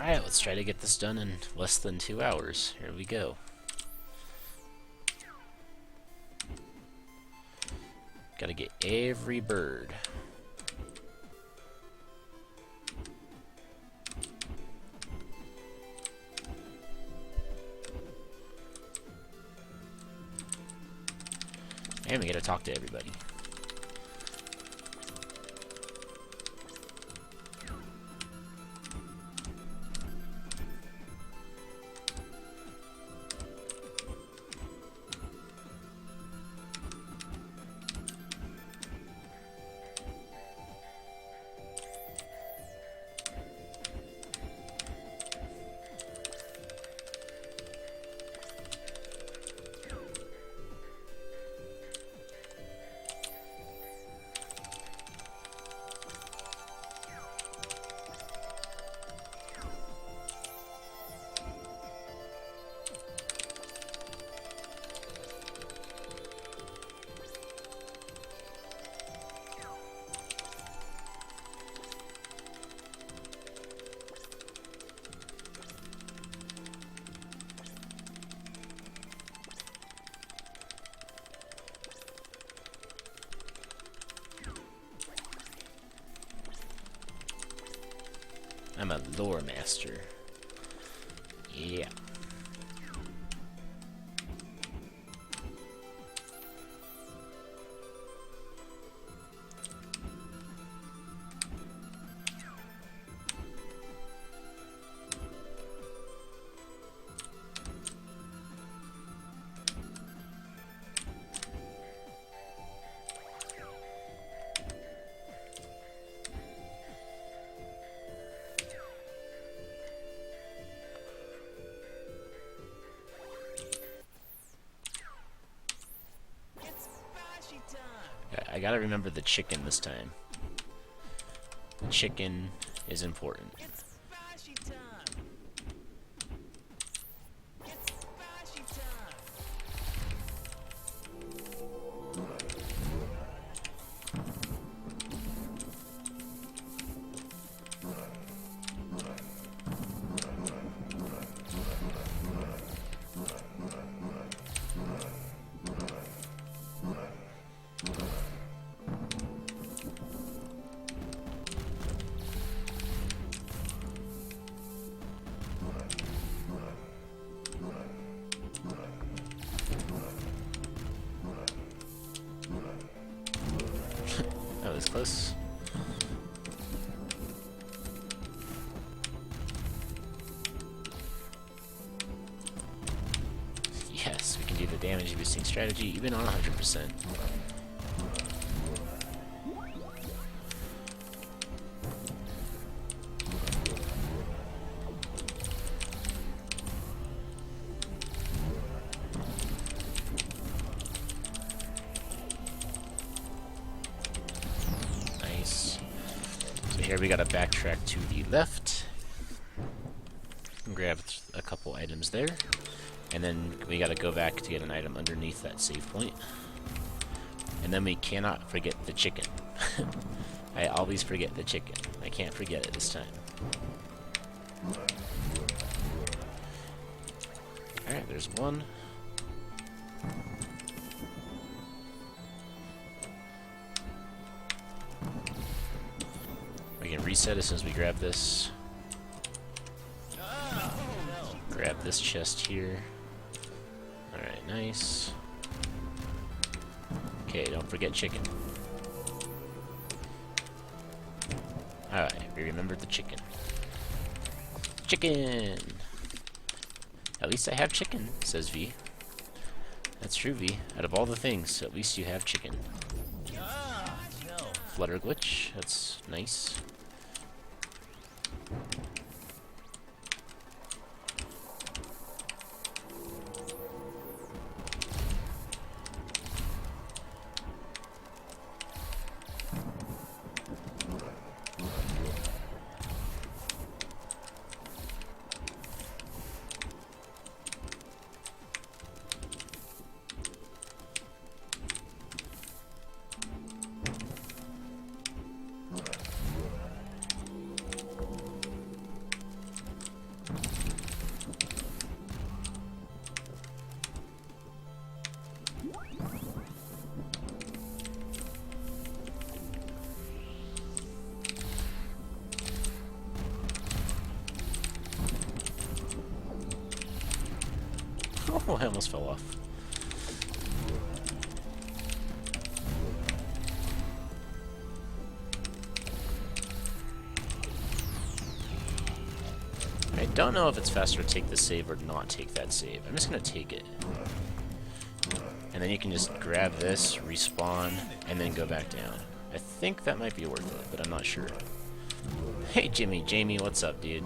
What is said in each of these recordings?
Alright, let's try to get this done in less than 2 hours. Here we go. Gotta get every bird. And we gotta talk to everybody. I'm a lore master. Yeah. I gotta remember the chicken this time. The chicken is important. That was close. Yes, we can do the damage boosting strategy even on 100%. Here we gotta backtrack to the left and grab a couple items there, and then we gotta go back to get an item underneath that save point, and then we cannot forget the chicken. I always forget the chicken. I can't forget it this time. Alright, there's one. We can reset as soon as we grab this. Grab this chest here. Alright, nice. Okay, don't forget chicken. Alright, we remembered the chicken. Chicken! At least I have chicken, says V. That's true, V. Out of all the things, at least you have chicken. Flutter glitch, that's nice. I almost fell off. I don't know if it's faster to take the save or not take that save. I'm just gonna take it. And then you can just grab this, respawn, and then go back down. I think that might be worth it, but I'm not sure. Hey Jamie, what's up, dude?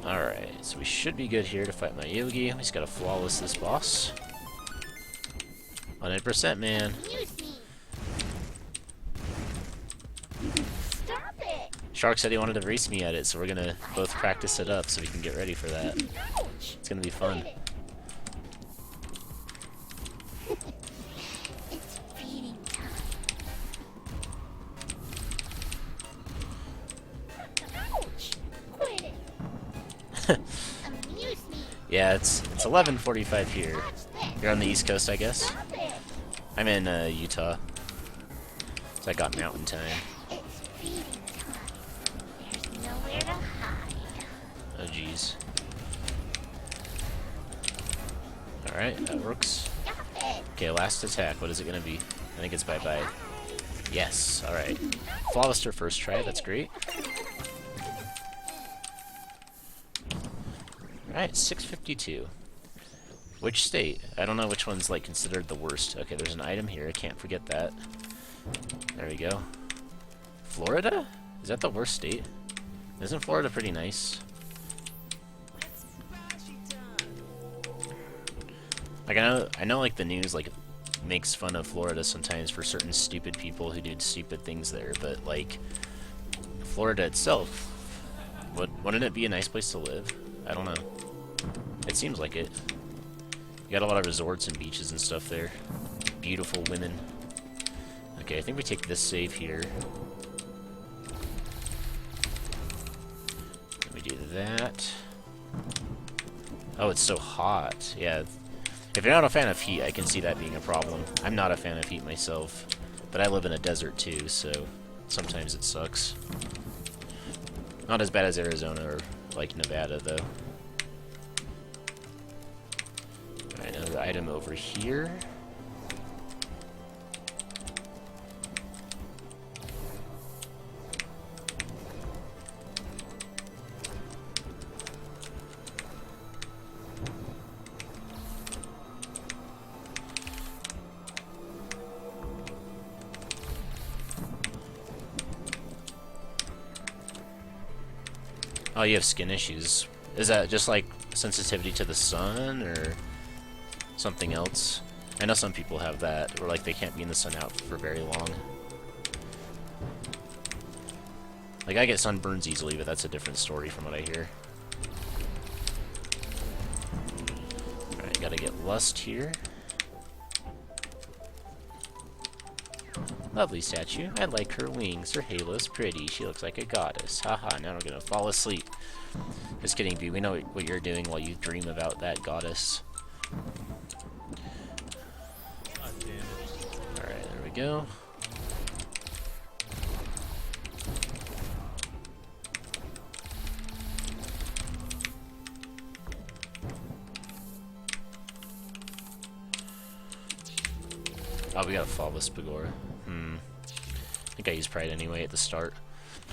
Alright, so we should be good here to fight my Yogi. We just gotta flawless this boss. 100%, man. Shark said he wanted to race me at it, so we're gonna both practice it up so we can get ready for that. It's gonna be fun. Yeah, it's 11:45 here. You're on the East Coast, I guess? I'm in Utah. So I got mountain time. Oh jeez. Alright, that works. Okay, last attack. What is it gonna be? I think it's bye-bye. Yes, alright. Flawless her first try, that's great. Alright, 652. Which state? I don't know which one's like considered the worst. Okay, there's an item here, I can't forget that. There we go. Florida? Is that the worst state? Isn't Florida pretty nice? Like I know like the news like makes fun of Florida sometimes for certain stupid people who do stupid things there, but like Florida itself, wouldn't it be a nice place to live? I don't know. It seems like it. You got a lot of resorts and beaches and stuff there. Beautiful women. Okay, I think we take this save here. Let me do that. Oh, it's so hot. Yeah. If you're not a fan of heat, I can see that being a problem. I'm not a fan of heat myself, but I live in a desert too, so sometimes it sucks. Not as bad as Arizona or like Nevada, though. Alright, another item over here. Oh, you have skin issues. Is that just like sensitivity to the sun or something else? I know some people have that, or like they can't be in the sun out for very long. Like I get sunburns easily, but that's a different story from what I hear. Alright, gotta get Lust here. Lovely statue. I like her wings. Her halo's pretty. She looks like a goddess. Haha, now we're gonna fall asleep. Just kidding, B. We know what you're doing while you dream about that goddess. Alright, there we go. Oh, we gotta follow this Pagora. I think I use Pride anyway at the start.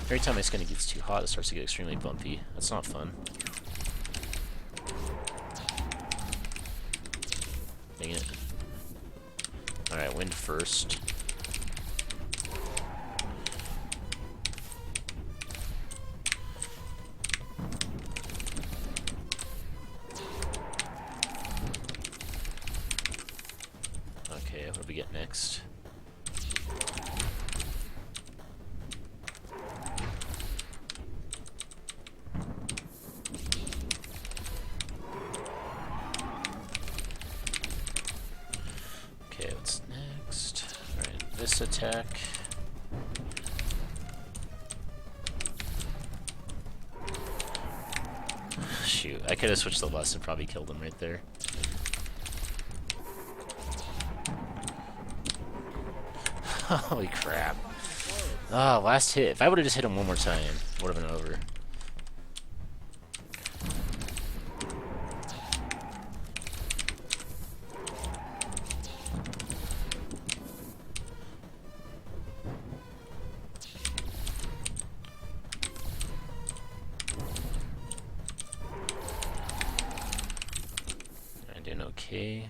Every time my skin gets too hot, it starts to get extremely bumpy. That's not fun. Dang it. Alright, wind first. Okay, what do we get next? This attack. Shoot, I could have switched the Lust and probably killed him right there. Holy crap. Ah, last hit. If I would have just hit him one more time, it would have been over. I'm doing okay.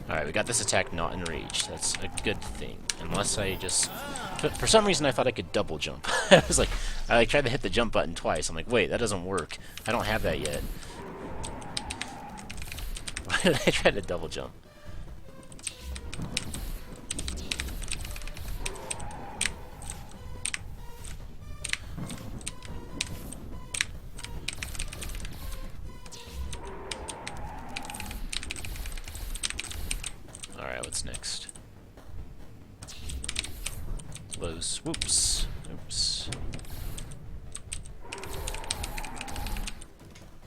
Alright, we got this attack not enraged. That's a good thing. Unless I just... For some reason I thought I could double jump. I was like... I tried to hit the jump button twice. I'm like, wait, that doesn't work. I don't have that yet. Why did I try to double jump? Alright, what's next? Low swoops. Oops.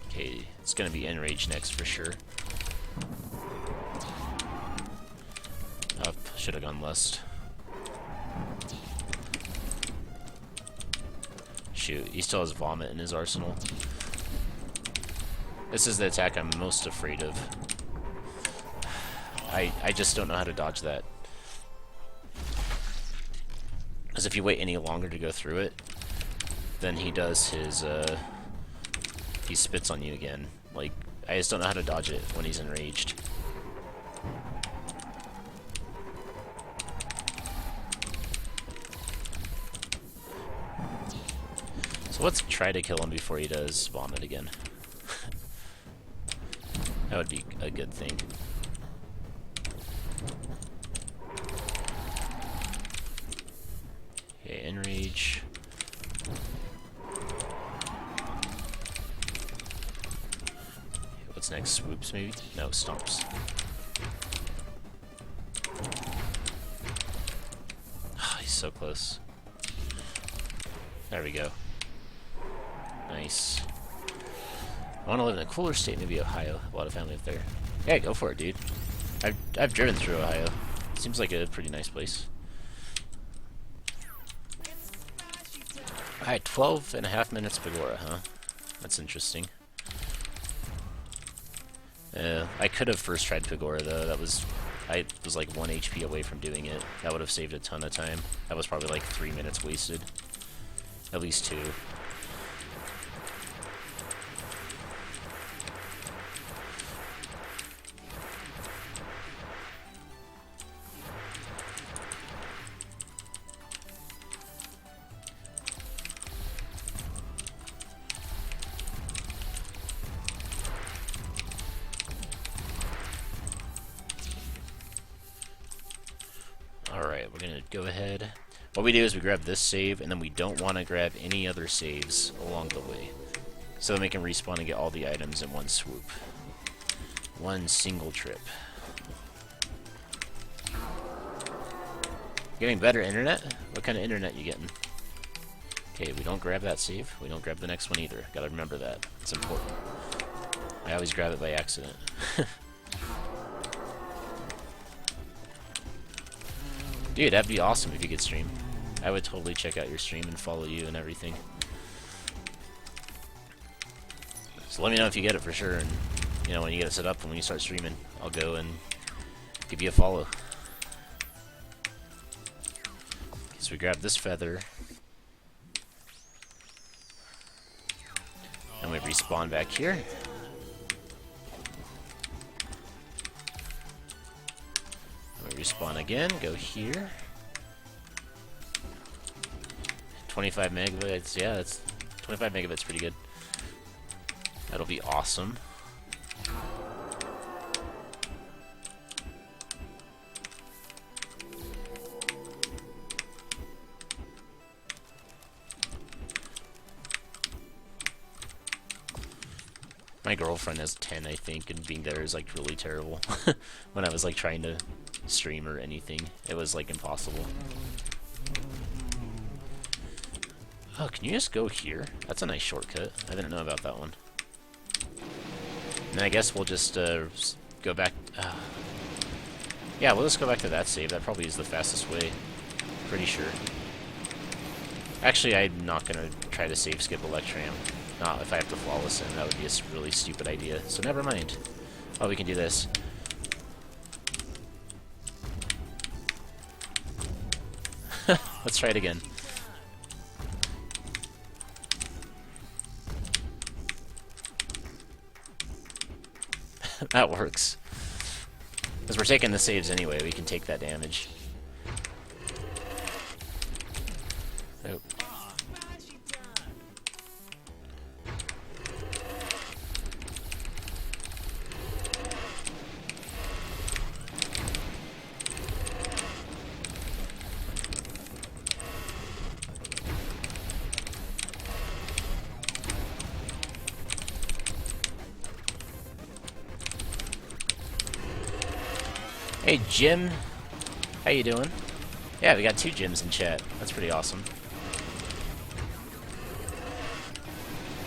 Okay, it's gonna be enrage next for sure. Up. Should have gone lust. Shoot, he still has vomit in his arsenal. This is the attack I'm most afraid of. I just don't know how to dodge that. Because if you wait any longer to go through it, then he does his, he spits on you again. Like, I just don't know how to dodge it when he's enraged. So let's try to kill him before he does vomit again. That would be a good thing. Okay, enrage. What's next? Swoops, maybe? No, stomps. Oh, he's so close. There we go. Nice. I want to live in a cooler state, maybe Ohio. A lot of family up there. Yeah, go for it, dude. I've driven through Ohio. Seems like a pretty nice place. Alright, 12.5 minutes Pagora, huh? That's interesting. I could have first tried Pagora though. I was like 1 HP away from doing it. That would have saved a ton of time. That was probably like 3 minutes wasted. At least 2. Alright, we're gonna go ahead. What we do is we grab this save, and then we don't want to grab any other saves along the way. So then we can respawn and get all the items in one swoop. One single trip. Getting better internet? What kind of internet you getting? Okay, we don't grab that save. We don't grab the next one either. Gotta remember that. It's important. I always grab it by accident. Dude, that'd be awesome if you could stream. I would totally check out your stream and follow you and everything. So let me know if you get it for sure, and you know when you get it set up and when you start streaming, I'll go and give you a follow. So we grab this feather, and we respawn back here. Respawn again, go here. 25 megabytes, yeah, that's 25 megabytes pretty good. That'll be awesome. My girlfriend has 10, I think, and being there is like really terrible. When I was like trying to stream or anything, it was like impossible. Oh, can you just go here? That's a nice shortcut. I didn't know about that one. And I guess we'll just go back. Yeah, we'll just go back to that save. That probably is the fastest way. Pretty sure. Actually, I'm not gonna try to save skip Electram. Not if I have to flawless him. That would be a really stupid idea. So never mind. Oh, we can do this. Let's try it again. That works. Because we're taking the saves anyway, we can take that damage. Oh. Hey, Jim. How you doing? Yeah, we got 2 Jims in chat. That's pretty awesome.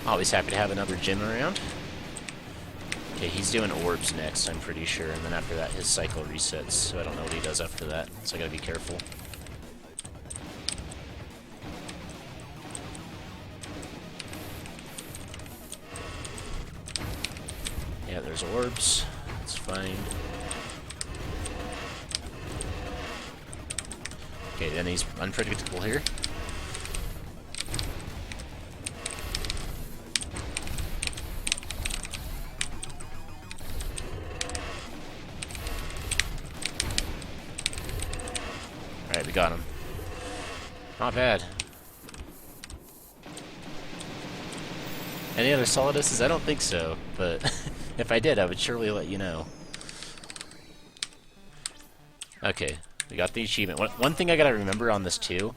Always happy to have another Jim around. Okay, he's doing orbs next, I'm pretty sure, and then after that his cycle resets, so I don't know what he does after that, so I gotta be careful. Yeah, there's orbs. It's fine. Okay, then he's unpredictable here. Alright, we got him. Not bad. Any other Soliduses? I don't think so, but if I did, I would surely let you know. Okay, we got the achievement. One thing I gotta remember on this too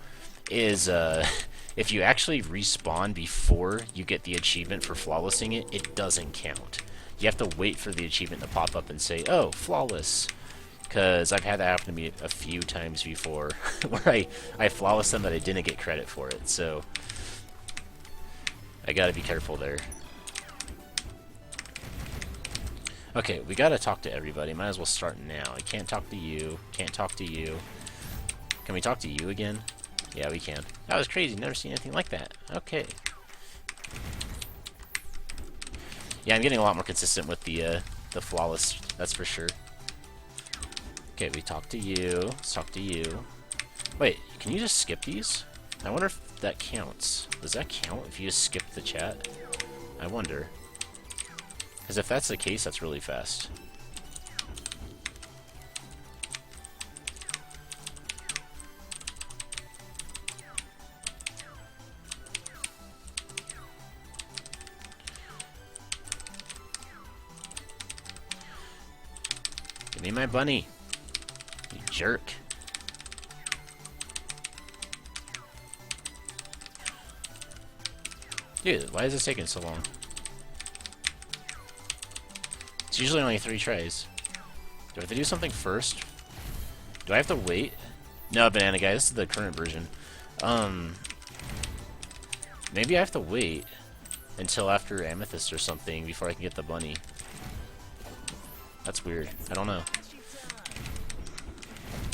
is if you actually respawn before you get the achievement for flawlessing it, it doesn't count. You have to wait for the achievement to pop up and say, oh, flawless. Because I've had that happen to me a few times before, where I flawless them but I didn't get credit for it, so I gotta be careful there. Okay, we gotta talk to everybody. Might as well start now. I can't talk to you. Can't talk to you. Can we talk to you again? Yeah, we can. That was crazy. Never seen anything like that. Okay. Yeah, I'm getting a lot more consistent with the flawless. That's for sure. Okay, we talk to you. Let's talk to you. Wait, can you just skip these? I wonder if that counts. Does that count if you just skip the chat? I wonder. Because if that's the case, that's really fast. Give me my bunny. You jerk. Dude, why is this taking so long? It's usually only 3 tries. Do I have to do something first? Do I have to wait? No, Banana Guy, this is the current version. Maybe I have to wait until after Amethyst or something before I can get the bunny. That's weird. I don't know.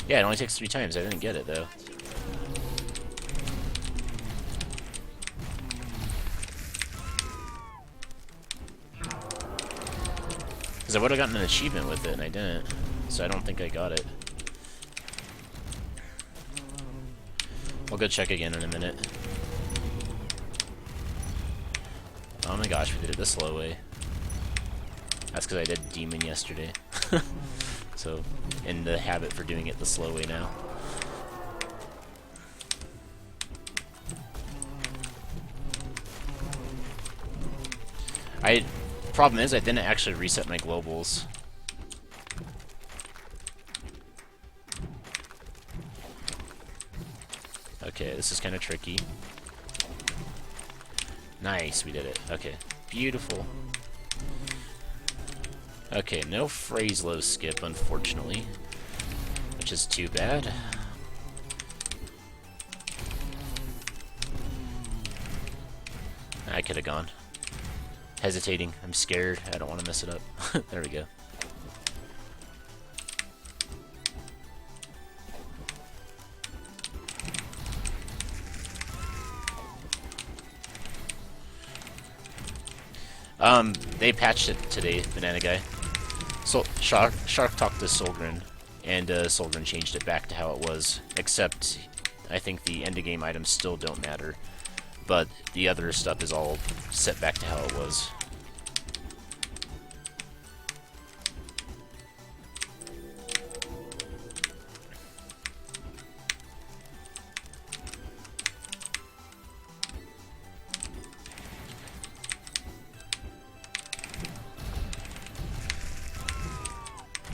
Yeah, it only takes 3 times. I didn't get it, though. Because I would have gotten an achievement with it, and I didn't. So I don't think I got it. I'll go check again in a minute. Oh my gosh, we did it the slow way. That's because I did Demon yesterday. So, in the habit for doing it the slow way now. Problem is, I didn't actually reset my globals. Okay, this is kind of tricky. Nice, we did it. Okay, beautiful. Okay, no phrase low skip, unfortunately. Which is too bad. I could have gone. Hesitating. I'm scared. I don't want to mess it up. There we go. They patched it today, Banana Guy. So Shark talked to Solgren, and Solgren changed it back to how it was. Except, I think the end of game items still don't matter, but the other stuff is all set back to how it was.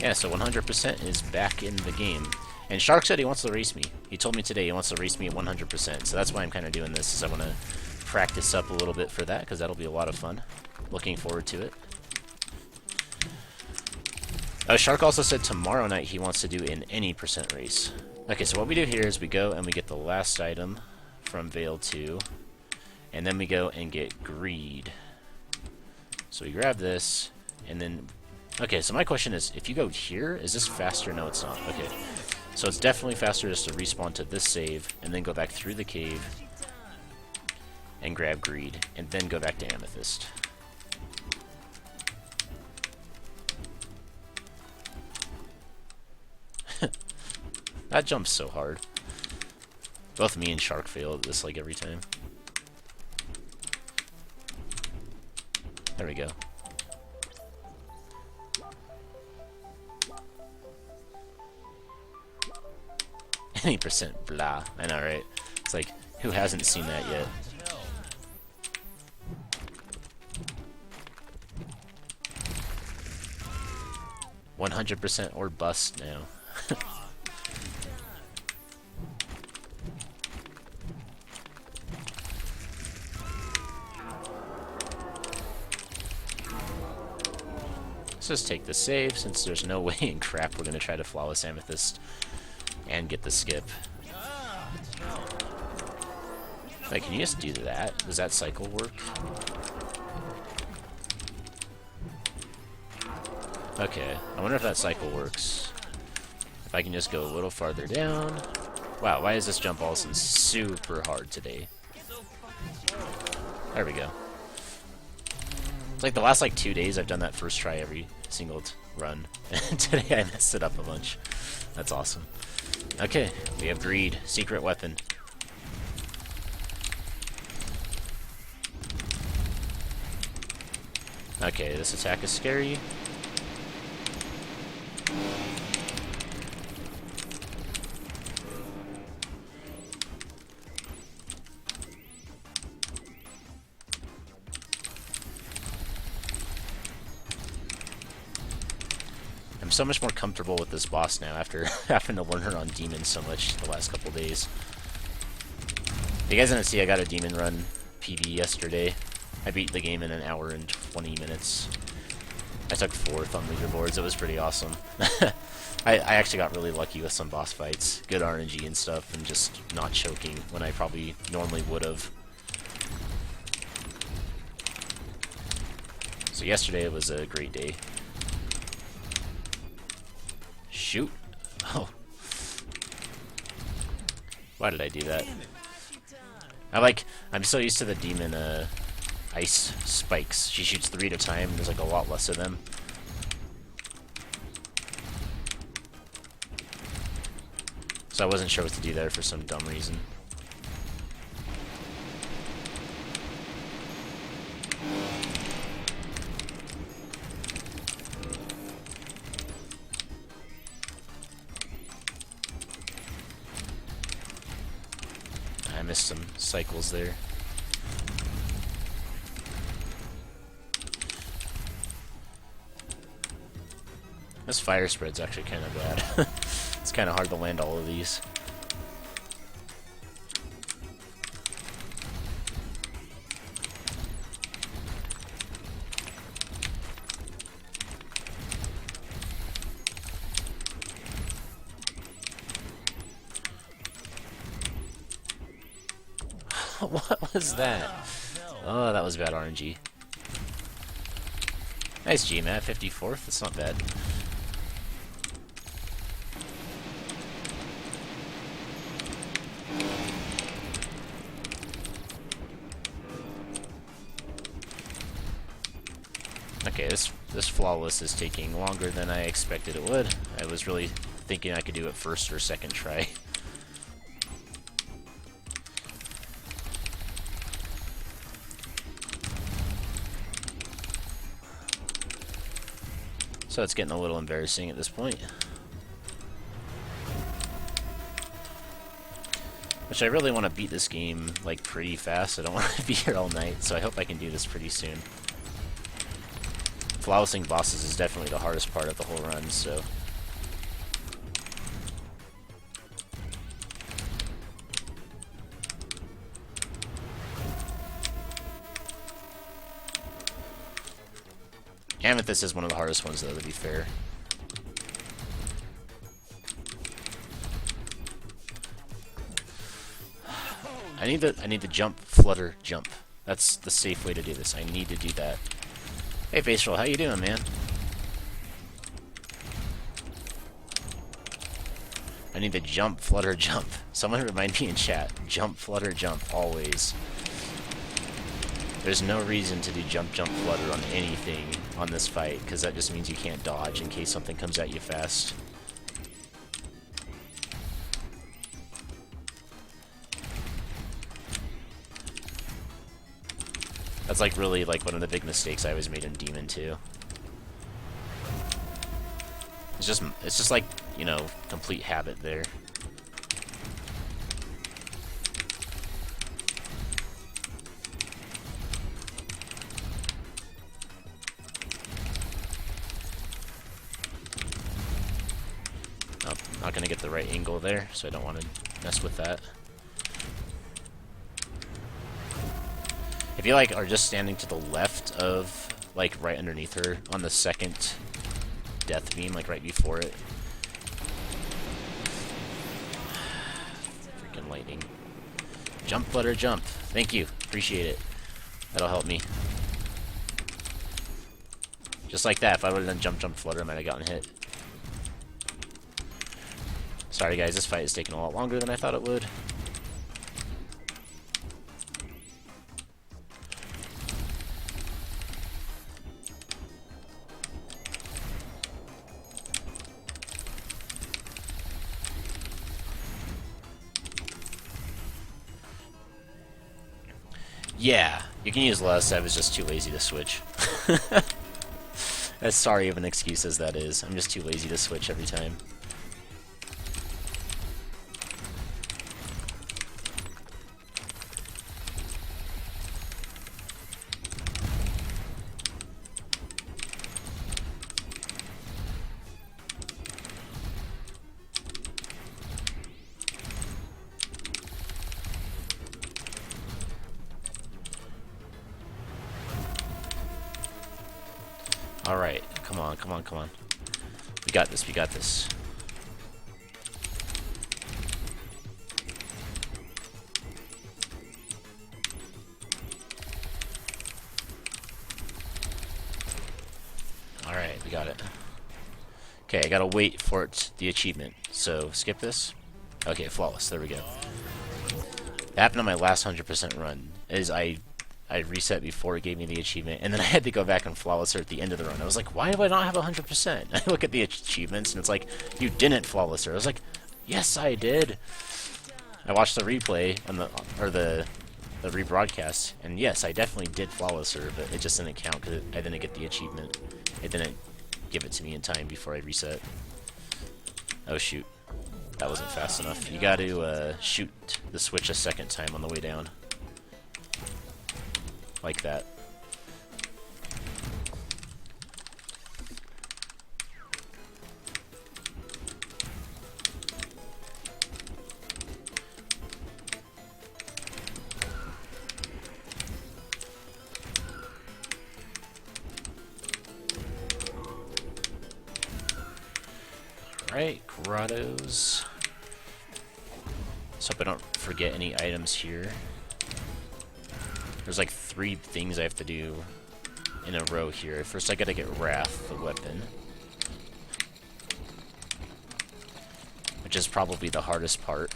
Yeah, so 100% is back in the game. And Shark said he wants to race me. He told me today he wants to race me at 100%. So that's why I'm kind of doing this, is I want to practice up a little bit for that, because that'll be a lot of fun. Looking forward to it. Shark also said tomorrow night he wants to do an any percent race. Okay, so what we do here is we go and we get the last item from Veil 2. And then we go and get Greed. So we grab this, and then... Okay, so my question is, if you go here, is this faster? No, it's not. Okay. So it's definitely faster just to respawn to this save, and then go back through the cave, and grab Greed, and then go back to Amethyst. That jumps so hard. Both me and Shark fail at this like every time. There we go. Any percent blah. I know, right? It's like, who hasn't seen that yet? "100% or bust" now. Let's just take the save, since there's no way in crap we're gonna try to flawless Amethyst and get the skip. Wait, can you just do that? Does that cycle work? Okay, I wonder if that cycle works. If I can just go a little farther down. Wow, why is this jump all of a sudden super hard today? There we go. It's like the last like 2 days I've done that first try every single run. And today I messed it up a bunch. That's awesome. Okay, we have Greed, secret weapon. Okay, this attack is scary. I'm so much more comfortable with this boss now after having to learn her on Demon so much the last couple days. If you guys didn't see, I got a Demon run PB yesterday. I beat the game in an hour and 20 minutes. I took 4th on leaderboards. It was pretty awesome. I actually got really lucky with some boss fights. Good RNG and stuff, and just not choking when I probably normally would have. So yesterday was a great day. Shoot. Oh. Why did I do that? I'm so used to the demon ice spikes. She shoots 3 at a time. There's like a lot less of them. So I wasn't sure what to do there for some dumb reason. I missed some cycles there. This fire spread's actually kind of bad. It's kind of hard to land all of these. What was that? Oh, that was bad RNG. Nice GMAT, 54th. That's not bad. Okay, this flawless is taking longer than I expected it would. I was really thinking I could do it first or second try. So it's getting a little embarrassing at this point. Which I really want to beat this game, like, pretty fast. I don't want to be here all night, so I hope I can do this pretty soon. Flawlessing bosses is definitely the hardest part of the whole run, so... Amethyst is one of the hardest ones, though, to be fair. I need to jump, flutter, jump. That's the safe way to do this. I need to do that. Hey, Facial, how you doing, man? I need to jump, flutter, jump. Someone remind me in chat. Jump, flutter, jump, always. There's no reason to do jump, jump, flutter on anything on this fight, because that just means you can't dodge in case something comes at you fast. That's like really like one of the big mistakes I always made in Demon 2. It's just like, you know, complete habit there. Oh, not gonna get the right angle there, so I don't want to mess with that. If you like are just standing to the left of, like, right underneath her on the second death beam, like right before it. Freaking lightning. Jump, flutter, jump. Thank you. Appreciate it. That'll help me. Just like that. If I would have done jump, jump, flutter, I might have gotten hit. Sorry guys, this fight is taking a lot longer than I thought it would. Yeah, you can use less. I was just too lazy to switch. As sorry of an excuse as that is, I'm just too lazy to switch every time. Alright, come on, come on, come on. We got this, we got this. Alright, we got it. Okay, I gotta wait for the achievement. So, skip this. Okay, flawless, there we go. That happened on my last 100% run, is I reset before it gave me the achievement, and then I had to go back and flawless her at the end of the run. I was like, why do I not have 100%? I look at the achievements, and it's like, you didn't flawless her. I was like, yes, I did. I watched the replay, on the rebroadcast, and yes, I definitely did flawless her, but it just didn't count because I didn't get the achievement. It didn't give it to me in time before I reset. Oh, shoot. That wasn't fast enough. You gotta shoot the switch a second time on the way down. Like that. Alright, grottos. Let's hope I don't forget any items here. There's like 3 things I have to do in a row here. First I gotta get Wrath, the weapon. Which is probably the hardest part.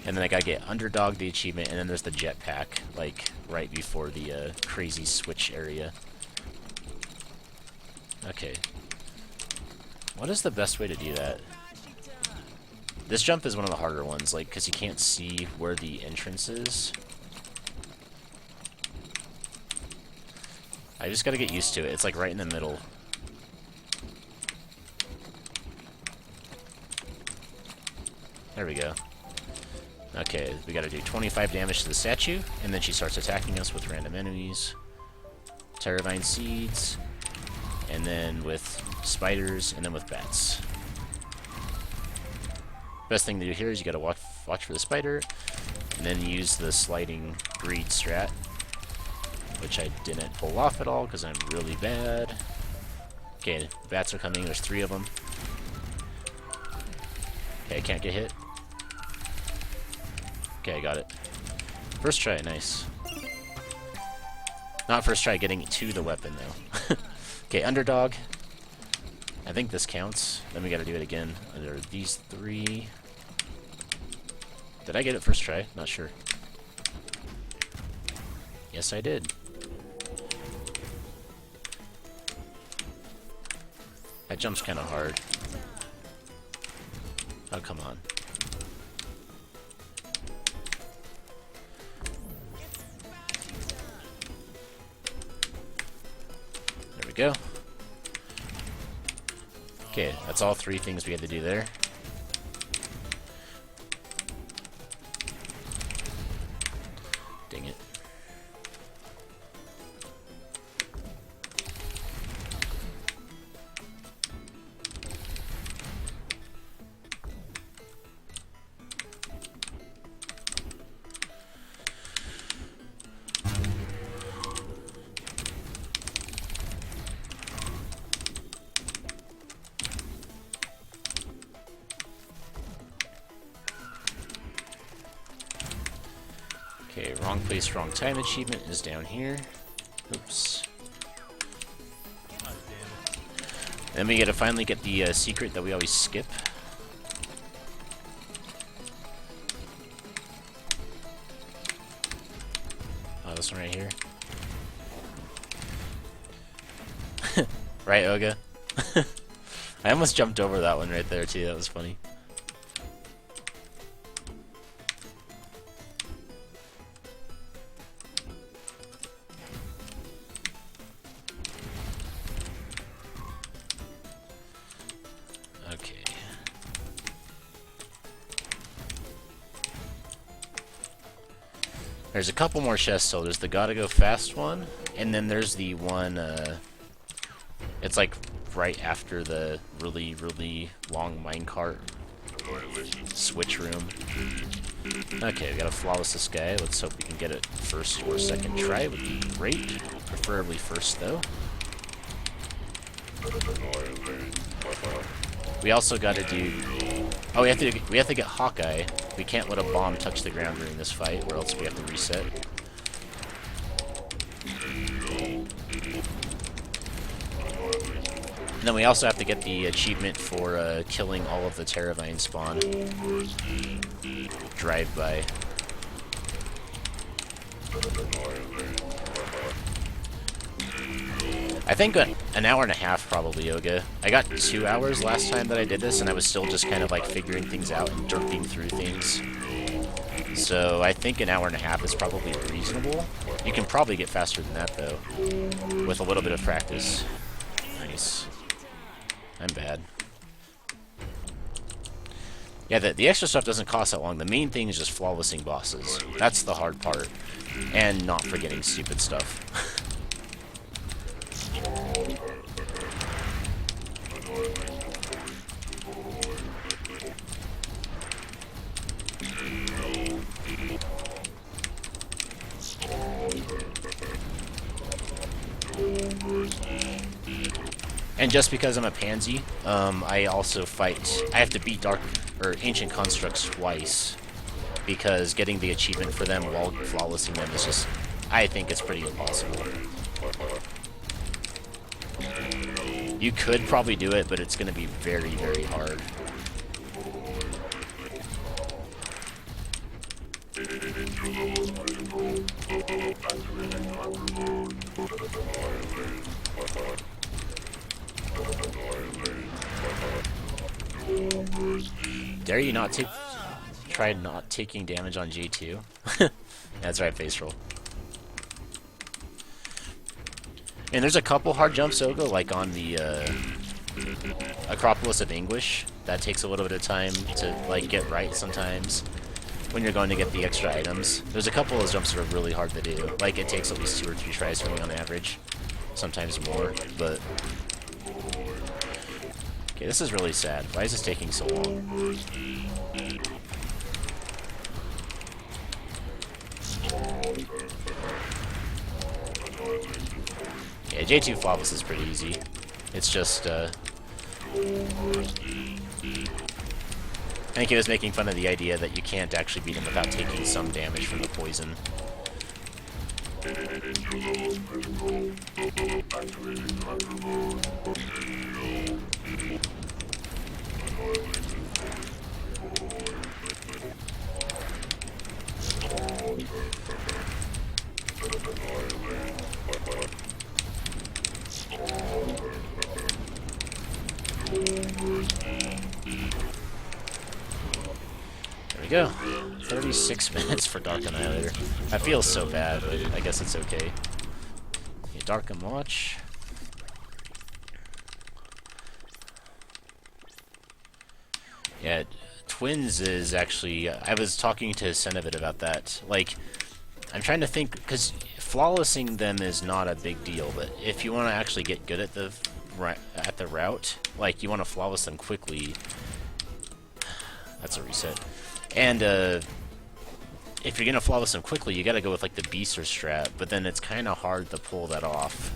And then I gotta get Underdog, the achievement, and then there's the jetpack, like, right before the crazy switch area. Okay. What is the best way to do that? This jump is one of the harder ones, like, because you can't see where the entrance is. I just gotta get used to it. It's like right in the middle. There we go. Okay, we gotta do 25 damage to the statue, and then she starts attacking us with random enemies. Terravine seeds, and then with spiders, and then with bats. Best thing to do here is you gotta watch for the spider, and then use the sliding greed strat, which I didn't pull off at all because I'm really bad. Okay, bats are coming. There's 3 of them. Okay, I can't get hit. Okay, I got it. First try, nice. Not first try getting to the weapon, though. Okay, underdog. I think this counts. Then we gotta do it again. There are these 3. Did I get it first try? Not sure. Yes, I did. That jump's kind of hard. Oh, come on. There we go. Okay, that's all 3 things we had to do there. Dang it. Okay, wrong place, wrong time achievement is down here. Oops. Then we gotta finally get the secret that we always skip. Oh, this one right here. Right, Oga? I almost jumped over that one right there, too. That was funny. Okay. There's a couple more chests, so there's the gotta go fast one, and then there's the one, it's like right after the really, really long minecart switch room. Okay, we gotta flawless this guy. Let's hope we can get it first or second try. Would be great. Preferably first, though. We also gotta do... Oh, we have to get Hawkeye. We can't let a bomb touch the ground during this fight, or else we have to reset. And then we also have to get the achievement for killing all of the Terravine spawn. Drive-by. I think an hour and a half probably, Yoga. I got 2 hours last time that I did this, and I was still just kind of like figuring things out and derping through things. So I think an hour and a half is probably reasonable. You can probably get faster than that, though, with a little bit of practice. Nice. I'm bad. Yeah, the extra stuff doesn't cost that long. The main thing is just flawlessing bosses. That's the hard part. And not forgetting stupid stuff. And just because I'm a pansy, I also fight... I have to beat Ancient Constructs twice, because getting the achievement for them while flawlessing them is just... I think it's pretty impossible. You could probably do it, but it's going to be very, very hard. Dare you not take... Try not taking damage on J2? That's right, face roll. And there's a couple hard jumps, Ogo, like on the Acropolis of Anguish. That takes a little bit of time to like get right sometimes when you're going to get the extra items. There's a couple of those jumps that are really hard to do. Like, it takes at least 2 or 3 tries for me on average. Sometimes more, but... Okay, this is really sad. Why is this taking so long? Yeah, J2 Flawless is pretty easy. It's just, I think he was making fun of the idea that you can't actually beat him without taking some damage from the poison. There we go. 36 minutes for Dark Annihilator. That feels so bad, but I guess it's okay. Okay, Dark and Watch. Yeah, Twins is actually... I was talking to Senovit about that. Like, I'm trying to think, because flawlessing them is not a big deal, but if you want to actually get good at the route, like, you want to flawless them quickly. That's a reset. And, if you're going to flawless them quickly, you got to go with, like, the Beaster strat, but then it's kind of hard to pull that off.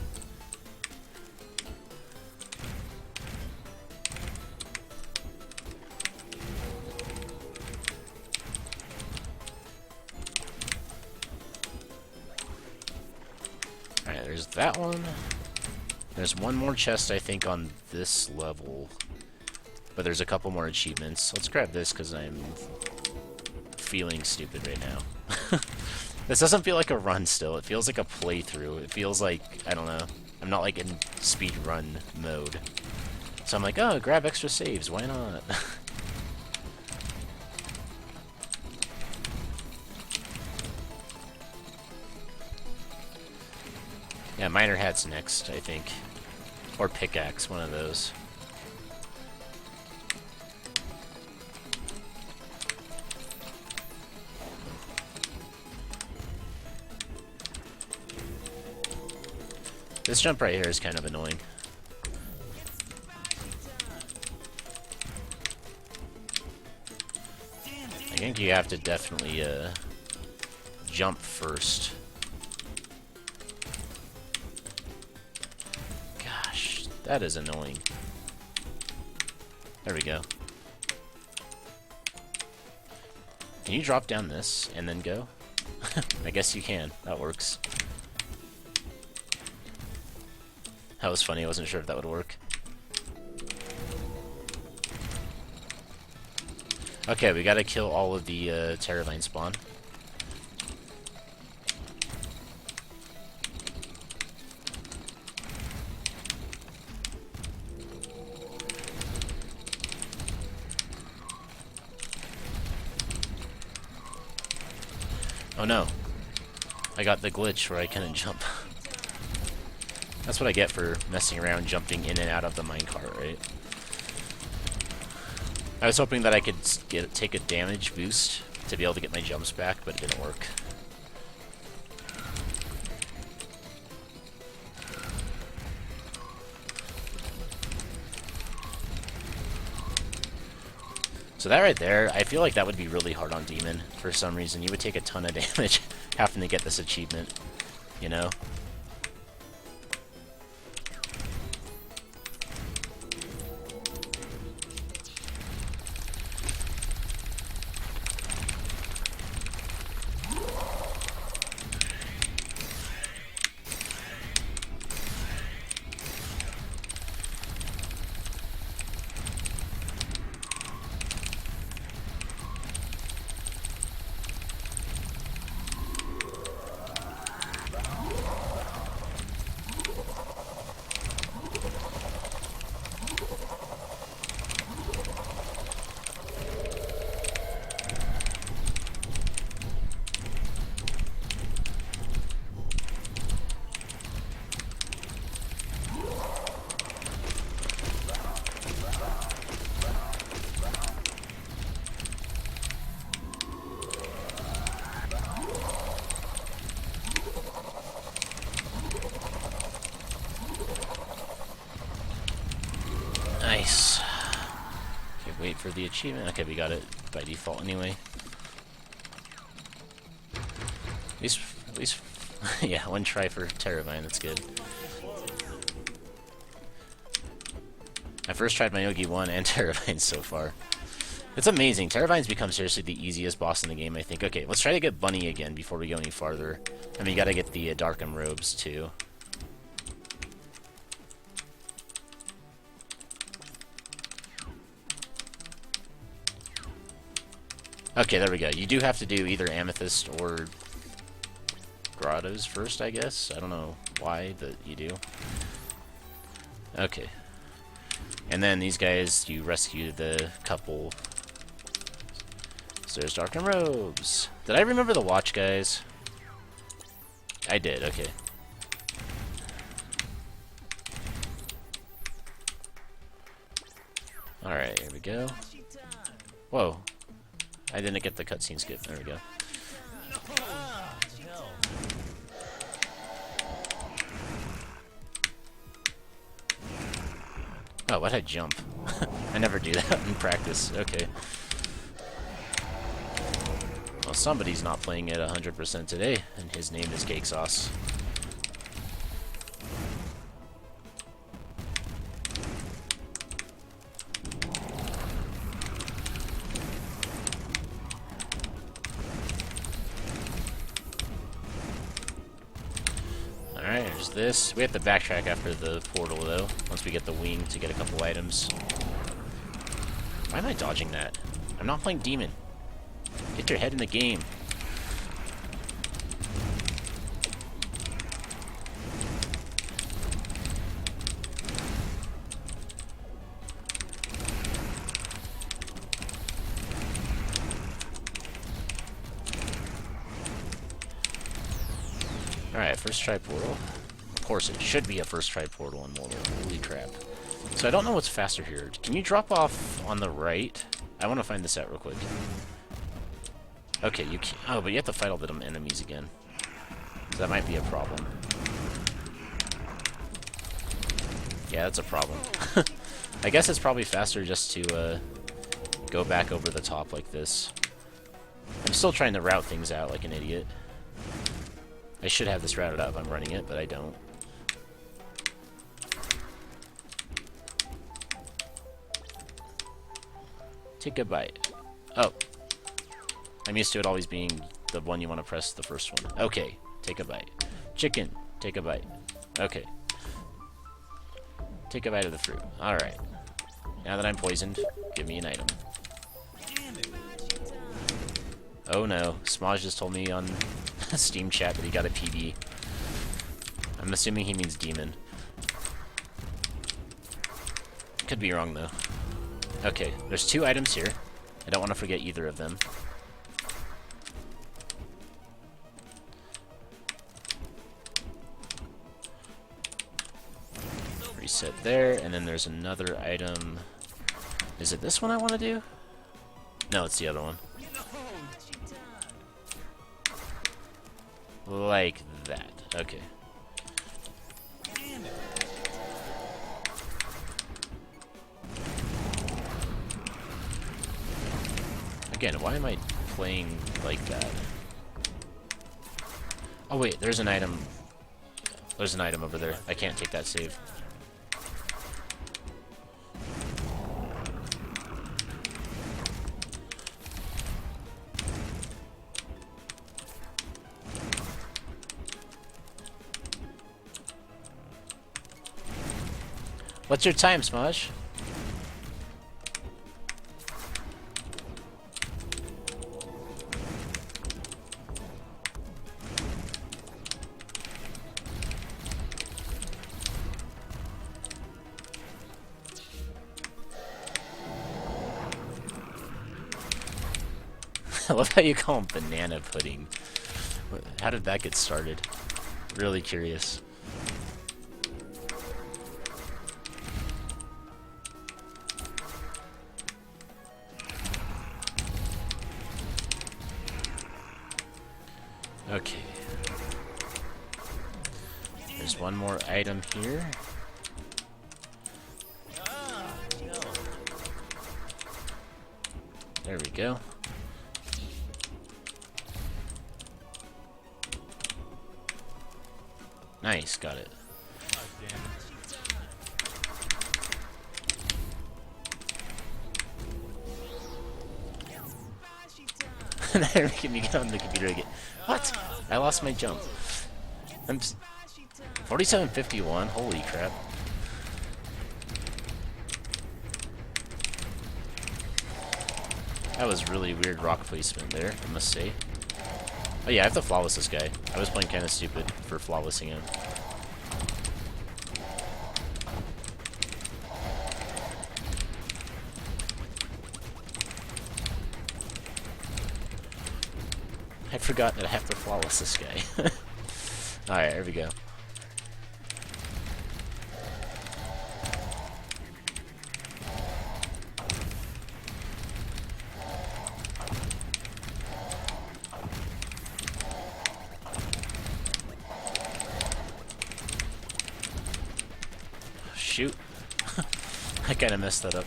Alright, there's that one. There's one more chest, I think, on this level. But there's a couple more achievements. Let's grab this, because I'm feeling stupid right now. This doesn't feel like a run still. It feels like a playthrough. It feels like, I don't know, I'm not like in speed run mode. So I'm like, oh, grab extra saves. Why not? Yeah, Miner Hat's next, I think. Or Pickaxe, one of those. This jump right here is kind of annoying. I think you have to definitely jump first. Gosh, that is annoying. There we go. Can you drop down this and then go? I guess you can. That works. That was funny. I wasn't sure if that would work. Okay, we gotta kill all of the Terrorvine spawn. Oh no. I got the glitch where I couldn't jump. That's what I get for messing around jumping in and out of the minecart, right? I was hoping that I could take a damage boost to be able to get my jumps back, but it didn't work. So that right there, I feel like that would be really hard on Demon for some reason. You would take a ton of damage having to get this achievement, you know? Nice. Okay, wait for the achievement. Okay, we got it by default anyway. At least, yeah, one try for Terravine, that's good. I first tried Myogi 1 and Terravine so far. It's amazing. Terravine's become seriously the easiest boss in the game, I think. Okay, let's try to get Bunny again before we go any farther. I mean, you gotta get the Darkham robes, too. Okay, there we go. You do have to do either Amethyst or Grottos first, I guess. I don't know why, but you do. Okay. And then these guys, you rescue the couple. So there's Darkham robes. Did I remember the watch, guys? I did, okay. Alright, here we go. Whoa. I didn't get the cutscene skip. There we go. Oh, why'd I jump? I never do that in practice. Okay. Well, somebody's not playing it 100% today, and his name is Cake Sauce. Alright, there's this. We have to backtrack after the portal, though, once we get the wing to get a couple items. Why am I dodging that? I'm not playing Demon. Get your head in the game. Alright, first try portal. Of course, it should be a first try portal in Mortal. Holy crap. So I don't know what's faster here. Can you drop off on the right? I want to find this out real quick. Okay, you can't. Oh, but you have to fight all the enemies again. So that might be a problem. Yeah, that's a problem. I guess it's probably faster just to go back over the top like this. I'm still trying to route things out like an idiot. I should have this routed out if I'm running it, but I don't. Take a bite. Oh. I'm used to it always being the one you want to press the first one. Okay, take a bite. Chicken, take a bite. Okay. Take a bite of the fruit. Alright. Now that I'm poisoned, give me an item. Oh no, Smaj just told me on Steam chat that he got a PB. I'm assuming he means demon. Could be wrong though. Okay, there's 2 items here. I don't want to forget either of them. Reset there, and then there's another item. Is it this one I want to do? No, it's the other one. Like that. Okay. Again, why am I playing like that? Oh wait, there's an item. There's an item over there. I can't take that save. What's your time, Smaj? I love how you call him banana pudding. How did that get started? Really curious. Okay. There's one more item here. There we go. Nice, got it. They're making me get on the computer again. What? I lost my jump. I'm 4751. Holy crap. That was really weird rock placement there, I must say. Oh yeah, I have to flawless this guy. I was playing kind of stupid for flawlessing him. I forgot that I have to flawless this guy. Alright, there we go. Shoot. I kind of messed that up.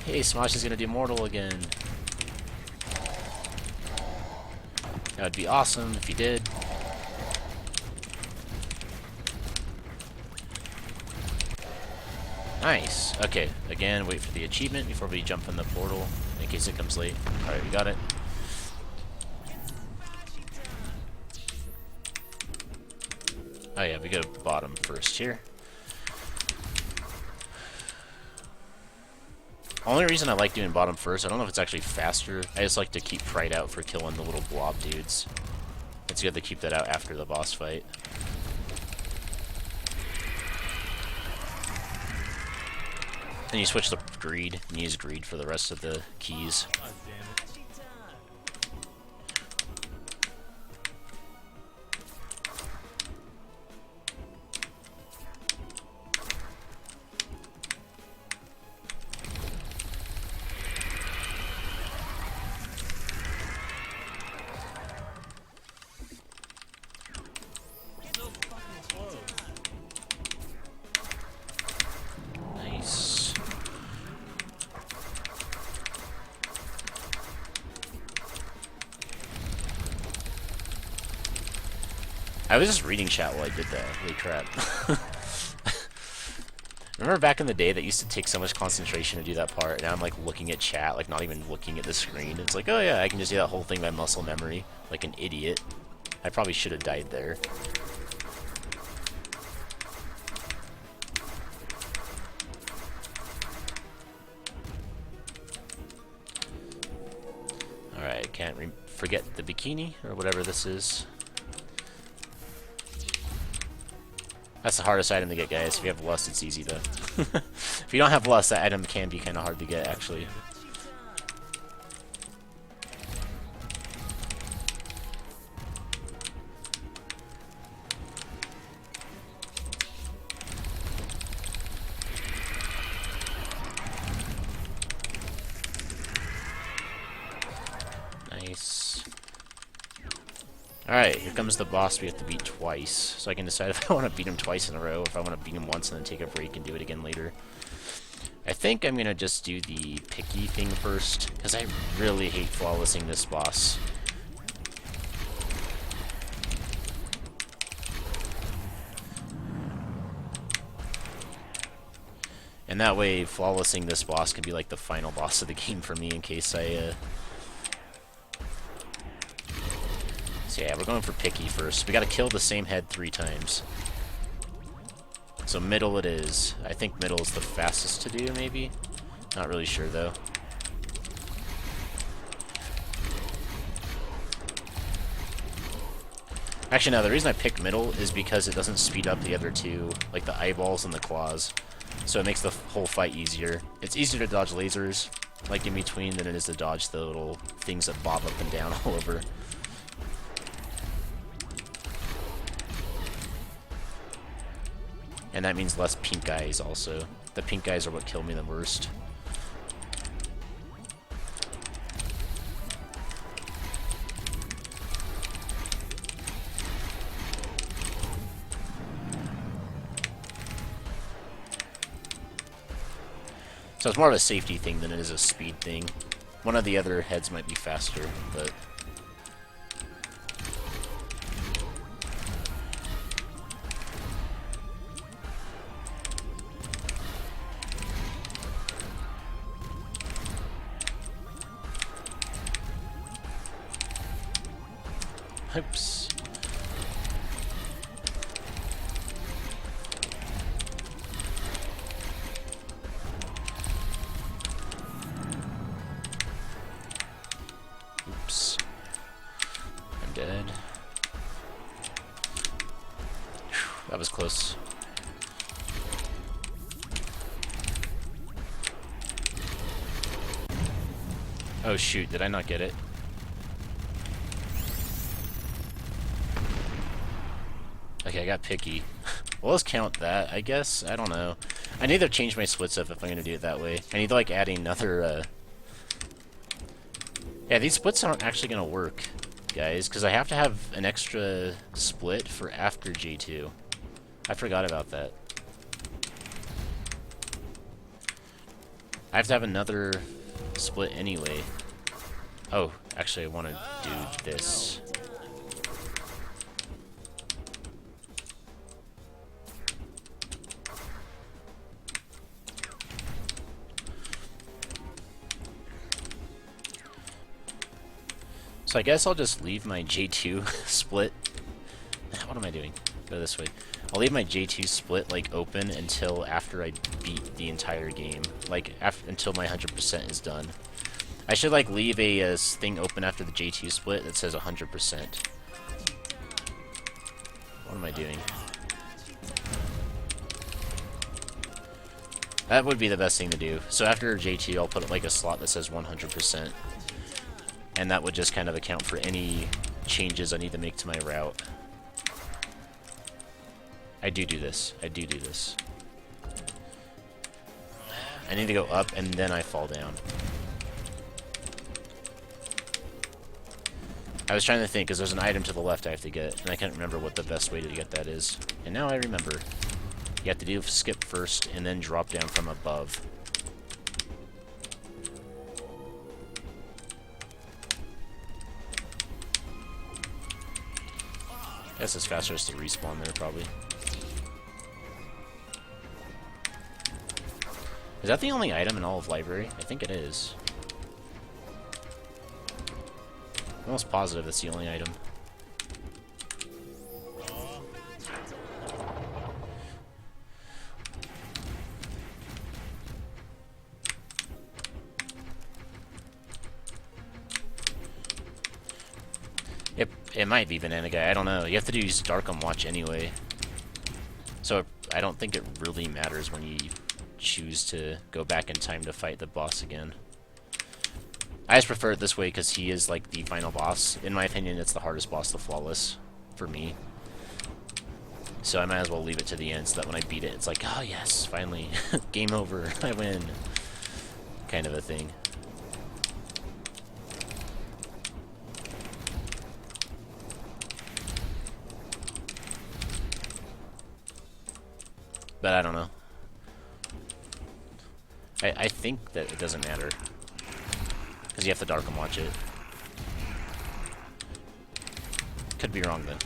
Hey, Smosh is gonna do Mortal again. That would be awesome if he did. Nice. Okay, again, wait for the achievement before we jump in the portal, in case it comes late. Alright, we got it. Oh yeah, we go bottom first here. Only reason I like doing bottom first, I don't know if it's actually faster. I just like to keep Pride out for killing the little blob dudes. It's good to keep that out after the boss fight. Then you switch to Greed, and use Greed for the rest of the keys. Nice. I was just reading chat while I did that. Holy crap. Remember back in the day that used to take so much concentration to do that part, and now I'm like looking at chat, like not even looking at the screen. It's like, oh yeah, I can just do that whole thing by muscle memory, like an idiot. I probably should have died there. Alright, can't forget the bikini, or whatever this is. That's the hardest item to get, guys. If you have Lust, it's easy to... If you don't have Lust, that item can be kind of hard to get, actually. Nice. Alright, here comes the boss we have to beat twice. So I can decide if I want to beat him twice in a row, or if I want to beat him once and then take a break and do it again later. I think I'm going to just do the picky thing first, because I really hate flawlessing this boss. And that way, flawlessing this boss can be like the final boss of the game for me in case I... So yeah, we're going for picky first. We gotta kill the same head 3 times. So middle it is. I think middle is the fastest to do, maybe? Not really sure, though. Actually, no, the reason I picked middle is because it doesn't speed up the other two, like the eyeballs and the claws. So it makes the whole fight easier. It's easier to dodge lasers, like in between, than it is to dodge the little things that bob up and down all over. And that means less pink eyes also. The pink eyes are what kill me the worst. So it's more of a safety thing than it is a speed thing. One of the other heads might be faster, but... Oops. Oops. I'm dead. Whew, that was close. Oh shoot, did I not get it? Okay, I got picky. Well, let's count that, I guess. I don't know. I need to change my splits up if I'm gonna do it that way. I need to, like, add another, Yeah, these splits aren't actually gonna work, guys, because I have to have an extra split for after J2. I forgot about that. I have to have another split anyway. Oh, actually, I want to do this. So I guess I'll just leave my J2 split. What am I doing? Go this way. I'll leave my J2 split like open until after I beat the entire game, like until my 100% is done. I should like leave a thing open after the J2 split that says 100%. What am I doing? That would be the best thing to do. So after J2, I'll put like a slot that says 100%. And that would just kind of account for any changes I need to make to my route. I do this. I do this. I need to go up and then I fall down. I was trying to think because there's an item to the left I have to get, and I can't remember what the best way to get that is. And now I remember. You have to do skip first and then drop down from above. I guess it's faster just to respawn there, probably. Is that the only item in all of library? I think it is. I'm almost positive that's the only item. It might be Banana Guy, I don't know. You have to use Darkham Watch anyway. So I don't think it really matters when you choose to go back in time to fight the boss again. I just prefer it this way because he is like the final boss. In my opinion, it's the hardest boss to flawless for me. So I might as well leave it to the end so that when I beat it, it's like, oh yes, finally, game over, I win. Kind of a thing. But I don't know. I think that it doesn't matter. Because you have to Darkham Watch it. Could be wrong then.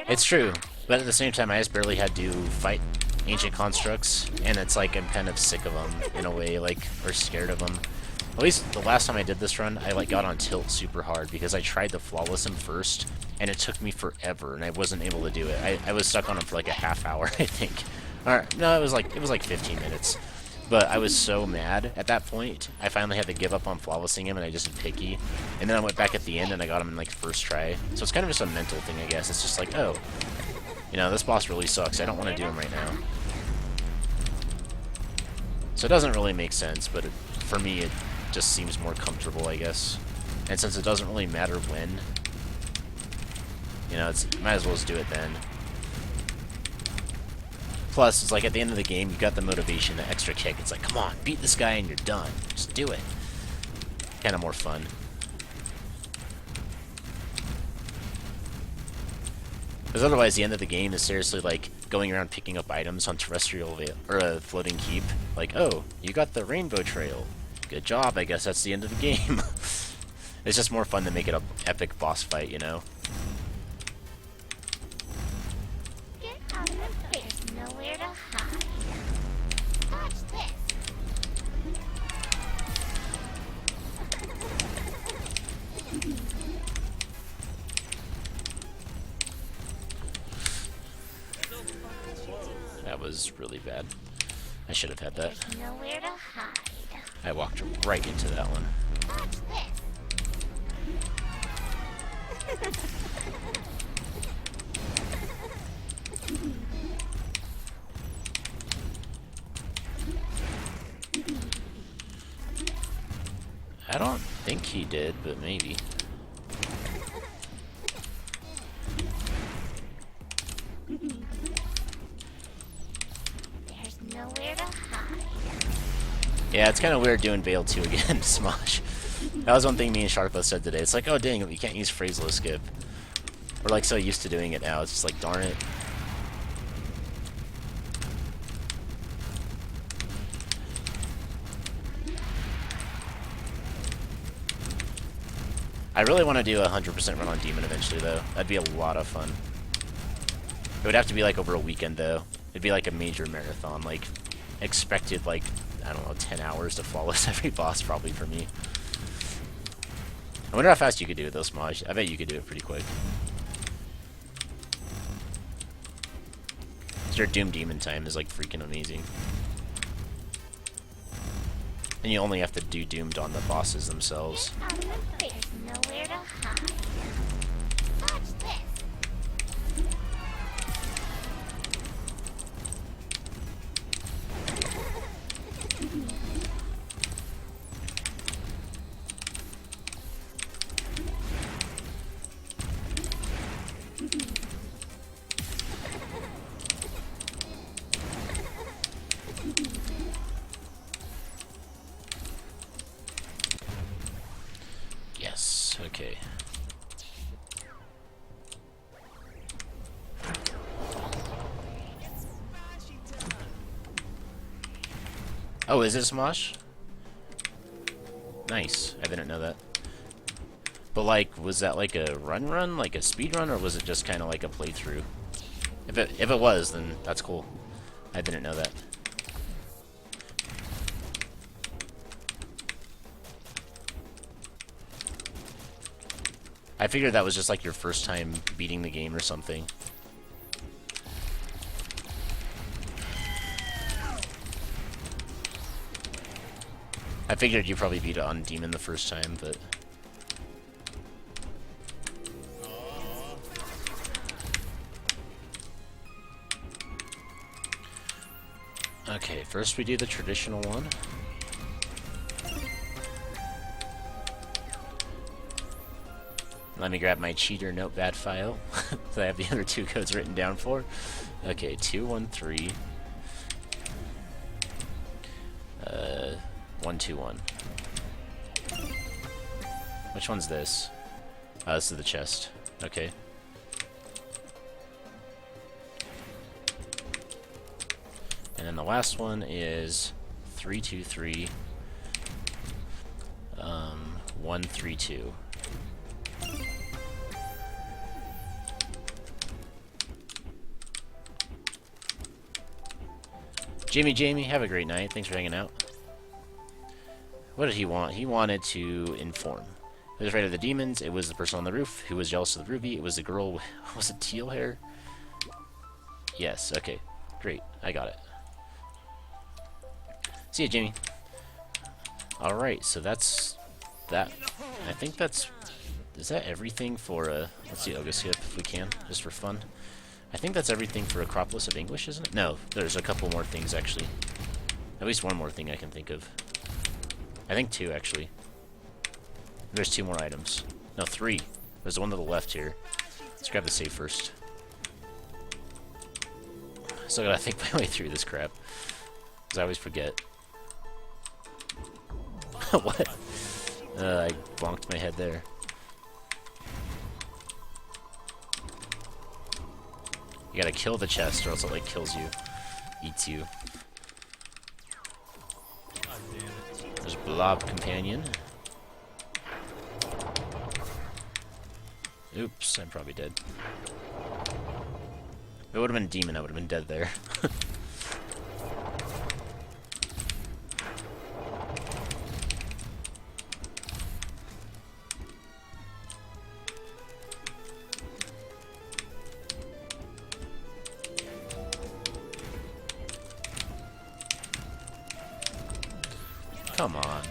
It's true, but at the same time, I just barely had to fight ancient constructs, and it's like I'm kind of sick of them in a way, like, or scared of them. At least the last time I did this run, I like got on tilt super hard because I tried to flawless him first, and it took me forever, and I wasn't able to do it. I was stuck on him for like a half hour, I think. Or no, it was like 15 minutes. But I was so mad at that point, I finally had to give up on flawlessing him, and I just did picky. And then I went back at the end, and I got him in, like, first try. So it's kind of just a mental thing, I guess. It's just like, oh, you know, this boss really sucks. I don't want to do him right now. So it doesn't really make sense, but for me, it just seems more comfortable, I guess. And since it doesn't really matter when, You know, it's might as well just do it then. Plus, it's like at the end of the game, you got the motivation, the extra kick. It's like, come on, beat this guy and you're done. Just do it. Kind of more fun. Because otherwise, the end of the game is seriously like going around picking up items on terrestrial or a floating keep. Like, oh, you got the rainbow trail. Good job. I guess that's the end of the game. It's just more fun to make it an epic boss fight, you know. Get out of the way. There's nowhere to hide. Watch this. That was really bad. I should have had that. There's nowhere to hide. I walked right into that one. Watch this. I don't think he did, but maybe. There's nowhere to hide. Yeah, it's kind of weird doing Veil 2 again, Smosh. That was one thing me and Sharpa said today. It's like, oh dang, you can't use Phraseless Skip. We're like so used to doing it now, it's just like, darn it. I really want to do a 100% run on Demon eventually, though. That'd be a lot of fun. It would have to be like over a weekend, though. It'd be like a major marathon, like expected, like, I don't know, 10 hours to flawless every boss, probably, for me. I wonder how fast you could do it, though, Smosh. I bet you could do it pretty quick. Your Doom Demon time is, like, freaking amazing. And you only have to do Doomed on the bosses themselves. Get out of the way. There's nowhere to hide. Watch this. Yes, okay. Oh, is it Smosh? Nice. I didn't know that. But, like, was that like a run, like a speed run, or was it just kind of like a playthrough? If it was, then that's cool. I didn't know that. I figured that was just like your first time beating the game or something. I figured you probably beat it on Demon the first time, but... Okay, first we do the traditional one. Let me grab my cheater notepad file that I have the other two codes written down for. Okay, 213. 121. Which one's this? Oh, this is the chest. Okay. And then the last one is 323. 132. Jamie, have a great night. Thanks for hanging out. What did he want? He wanted to inform. He was afraid of the demons. It was the person on the roof who was jealous of the ruby. It was the girl with... Was it teal hair? Yes, okay. Great. I got it. See ya, Jamie. Alright, so that's... that. I think that's... Is that everything for let's see Oga Skip if we can, just for fun. I think that's everything for Acropolis of English, isn't it? No, there's a couple more things, actually. At least one more thing I can think of. I think two, actually. There's two more items. No, three. There's the one to the left here. Let's grab the save first. Still gotta think my way through this crap. Because I always forget. What? I bonked my head there. You gotta kill the chest or else it like kills you. Eats you. There's Blob Companion. Oops, I'm probably dead. If it would have been Demon, I would have been dead there. Come on.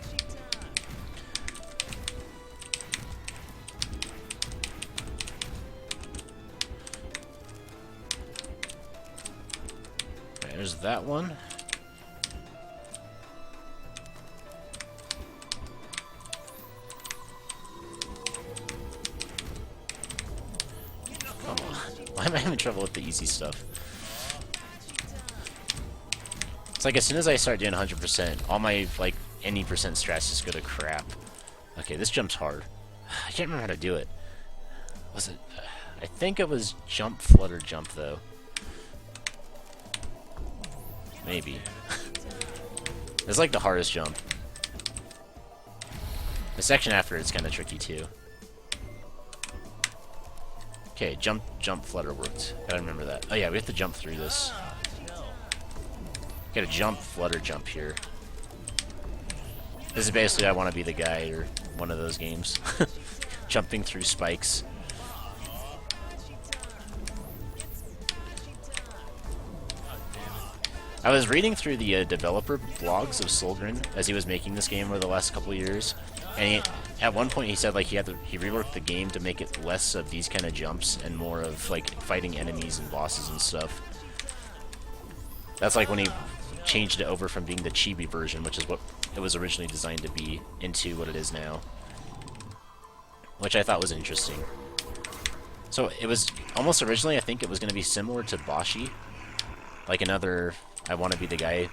There's that one. Come on. Why am I having trouble with the easy stuff? It's like as soon as I start doing 100%, all my, like, any percent strats just go to crap. Okay, this jump's hard. I can't remember how to do it. Was it... I think it was jump, flutter, jump, though. Maybe. It's like the hardest jump. The section after it's kind of tricky too. Okay, jump, flutter worked. Gotta remember that. Oh yeah, we have to jump through this. Gotta jump, flutter, jump here. This is basically I want to be the guy or one of those games. Jumping through spikes. I was reading through the developer blogs of Solgren as he was making this game over the last couple of years, and at one point he said like he reworked the game to make it less of these kind of jumps and more of like fighting enemies and bosses and stuff. That's like when he changed it over from being the chibi version, which is what it was originally designed to be, into what it is now, which I thought was interesting. So it was almost originally, I think it was going to be similar to Bashi, like another I want to be the guy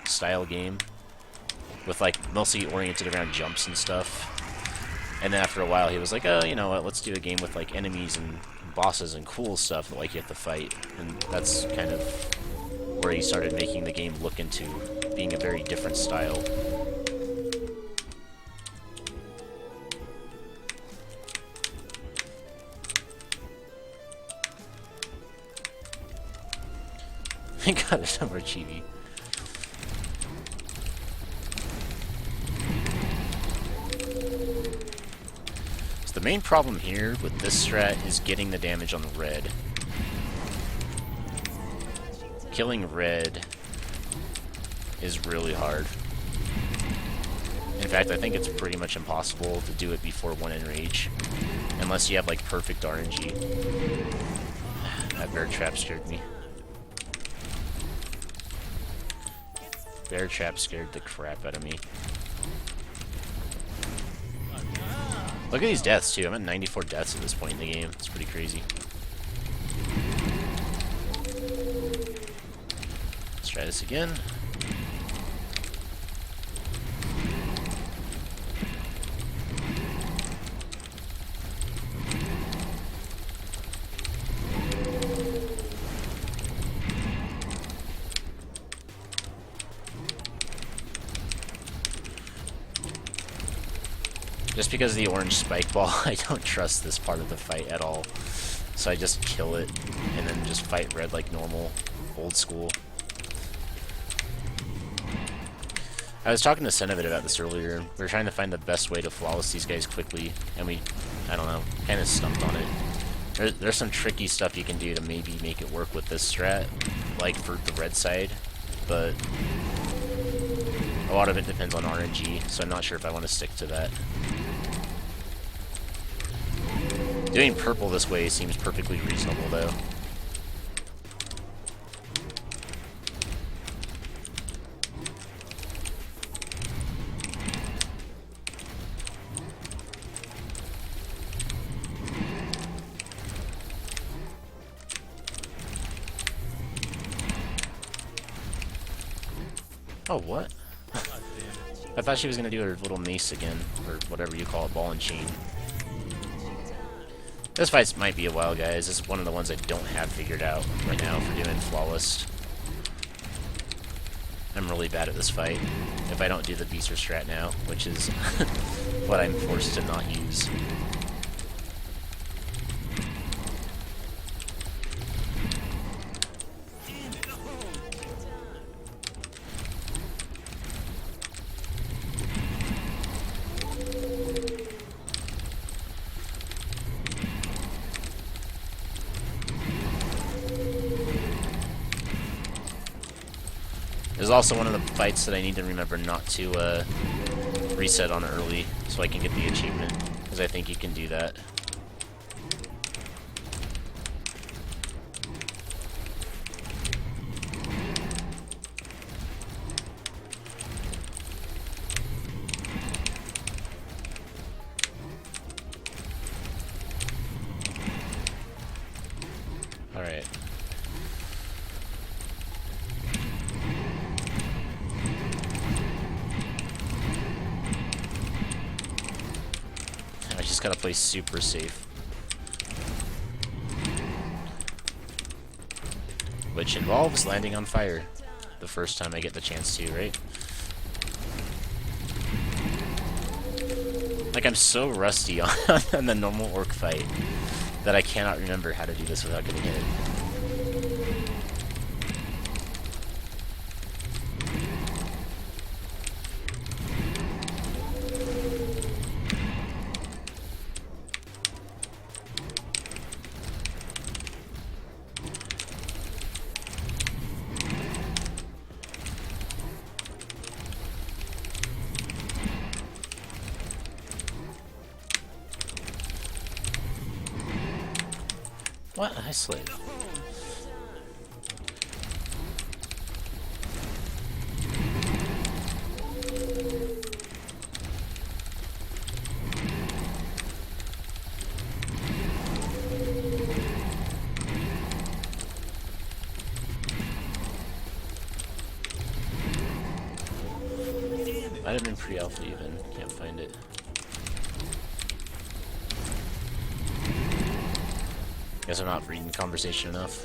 style game with like mostly oriented around jumps and stuff. And then after a while he was like, oh, you know what, let's do a game with like enemies and bosses and cool stuff that like you have to fight. And that's kind of where he started making the game look into being a very different style. I got it somewhere chibi. So the main problem here with this strat is getting the damage on the red. Killing red is really hard. In fact, I think it's pretty much impossible to do it before 1 Enrage. Unless you have like perfect RNG. That bear trap scared me. Bear trap scared the crap out of me. Look at these deaths too. I'm at 94 deaths at this point in the game. It's pretty crazy. Let's try this again. Just because of the orange spike ball, I don't trust this part of the fight at all. So I just kill it, and then just fight red like normal, old school. I was talking to Cenobit about this earlier. We were trying to find the best way to flawless these guys quickly, and we, I don't know, kind of stumped on it. There's some tricky stuff you can do to maybe make it work with this strat, like for the red side, but a lot of it depends on RNG, so I'm not sure if I want to stick to that. Doing purple this way seems perfectly reasonable, though. Oh, what? I thought she was gonna do her little mace again, or whatever you call it, ball and chain. This fight might be a while, guys. This is one of the ones I don't have figured out right now for doing flawless. I'm really bad at this fight. If I don't do the Beaster strat now, which is what I'm forced to not use. There's also one of the fights that I need to remember not to reset on early so I can get the achievement, because I think you can do that. Alright. I just gotta play super safe. Which involves landing on fire the first time I get the chance to, right? Like, I'm so rusty on the normal orc fight that I cannot remember how to do this without getting hit. What? I slid. Might have been pre-alpha even. Can't find it. Guess I'm not reading conversation enough.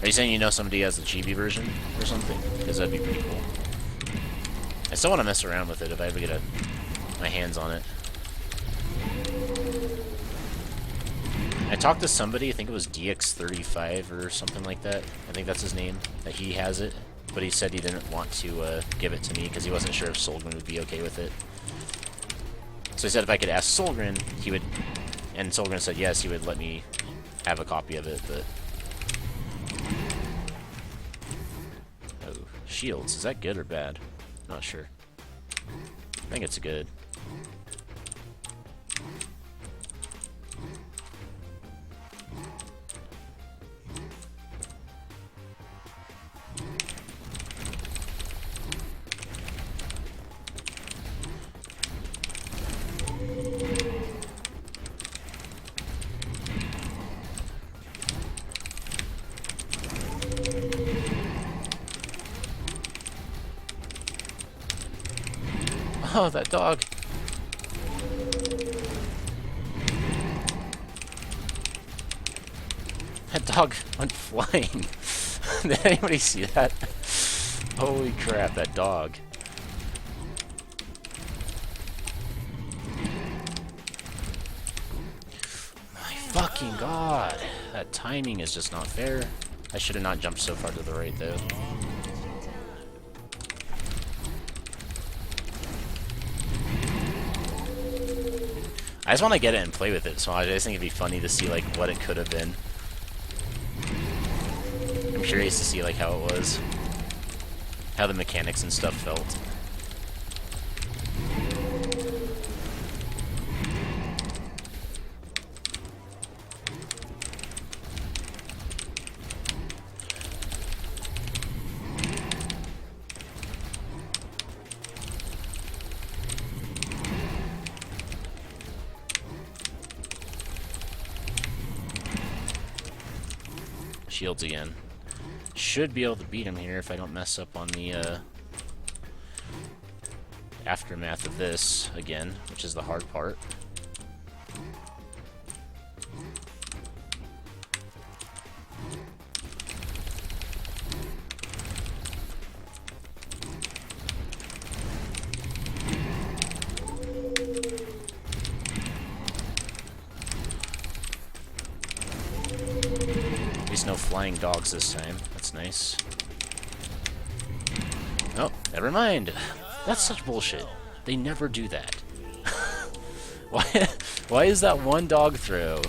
Are you saying you know somebody has the chibi version or something? Because that'd be pretty cool. I still want to mess around with it if I ever get my hands on it. I talked to somebody, I think it was DX35 or something like that. I think that's his name, that he has it. But he said he didn't want to give it to me because he wasn't sure if Solgren would be okay with it. So he said if I could ask Solgren, he would... And Solgren said yes, he would let me have a copy of it, but... Oh, shields. Is that good or bad? Not sure. I think it's good. Oh, that dog. That dog went flying. Did anybody see that? Holy crap, that dog. My fucking god. That timing is just not fair. I should have not jumped so far to the right, though. I just want to get it and play with it, so I just think it'd be funny to see like what it could have been. I'm curious to see like how it was, how the mechanics and stuff felt. shields again. Should be able to beat him here if I don't mess up on the aftermath of this again, which is the hard part. At least no flying dogs this time. That's nice. Oh, never mind. That's such bullshit. They never do that. Why is that one dog throw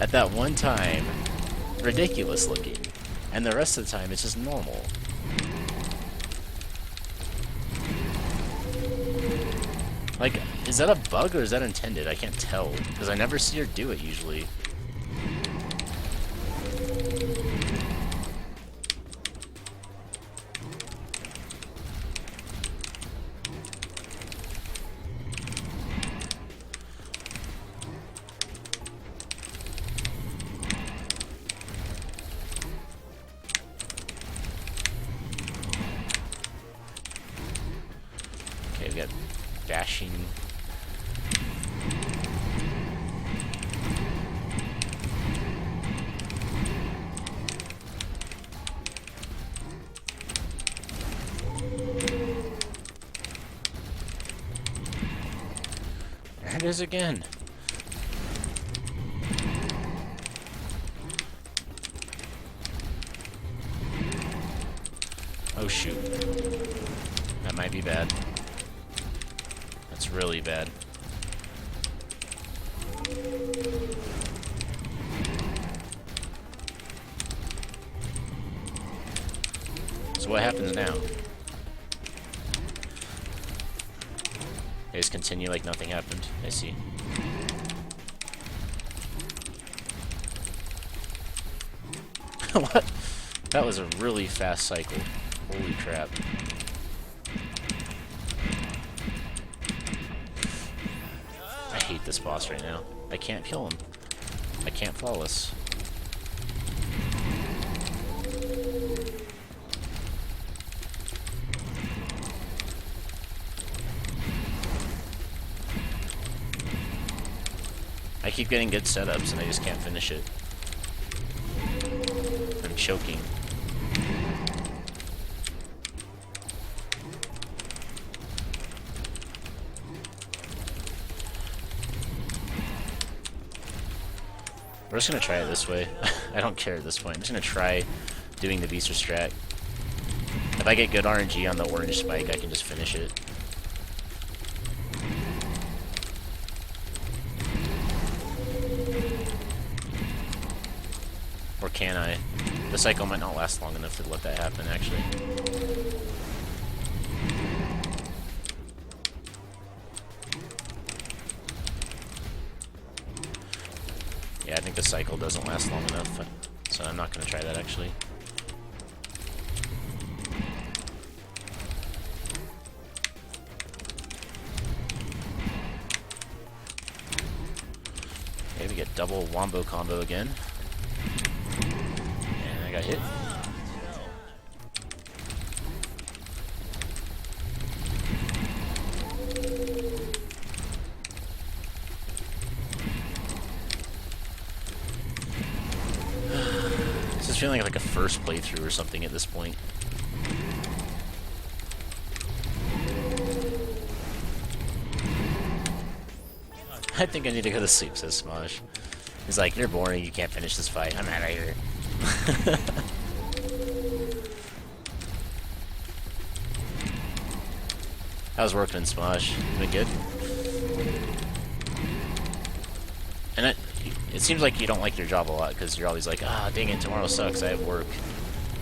at that one time ridiculous looking, and the rest of the time it's just normal? Like, is that a bug or is that intended? I can't tell, because I never see her do it usually. Okay, we got dashing. There it is again. Oh shoot. That might be bad. That's really bad. So what happens now? They just continue like nothing happened. I see. What? That was a really fast cycle. Holy crap. I hate this boss right now. I can't kill him. I can't flawless. I keep getting good setups and I just can't finish it. I'm choking. We're just gonna try it this way. I don't care at this point. I'm just gonna try doing the Beaster strat. If I get good RNG on the orange spike, I can just finish it. Or can I? The cycle might not last long enough to let that happen, actually. Yeah, I think the cycle doesn't last long enough, so I'm not going to try that, actually. Okay, we get double wombo combo again. And I got hit. This is feeling like a first playthrough or something at this point. I think I need to go to sleep, says Smosh. He's like, you're boring, you can't finish this fight. I'm out of here. How's working, Smosh? Been good? And it seems like you don't like your job a lot, because you're always like, ah, dang it, tomorrow sucks, I have work.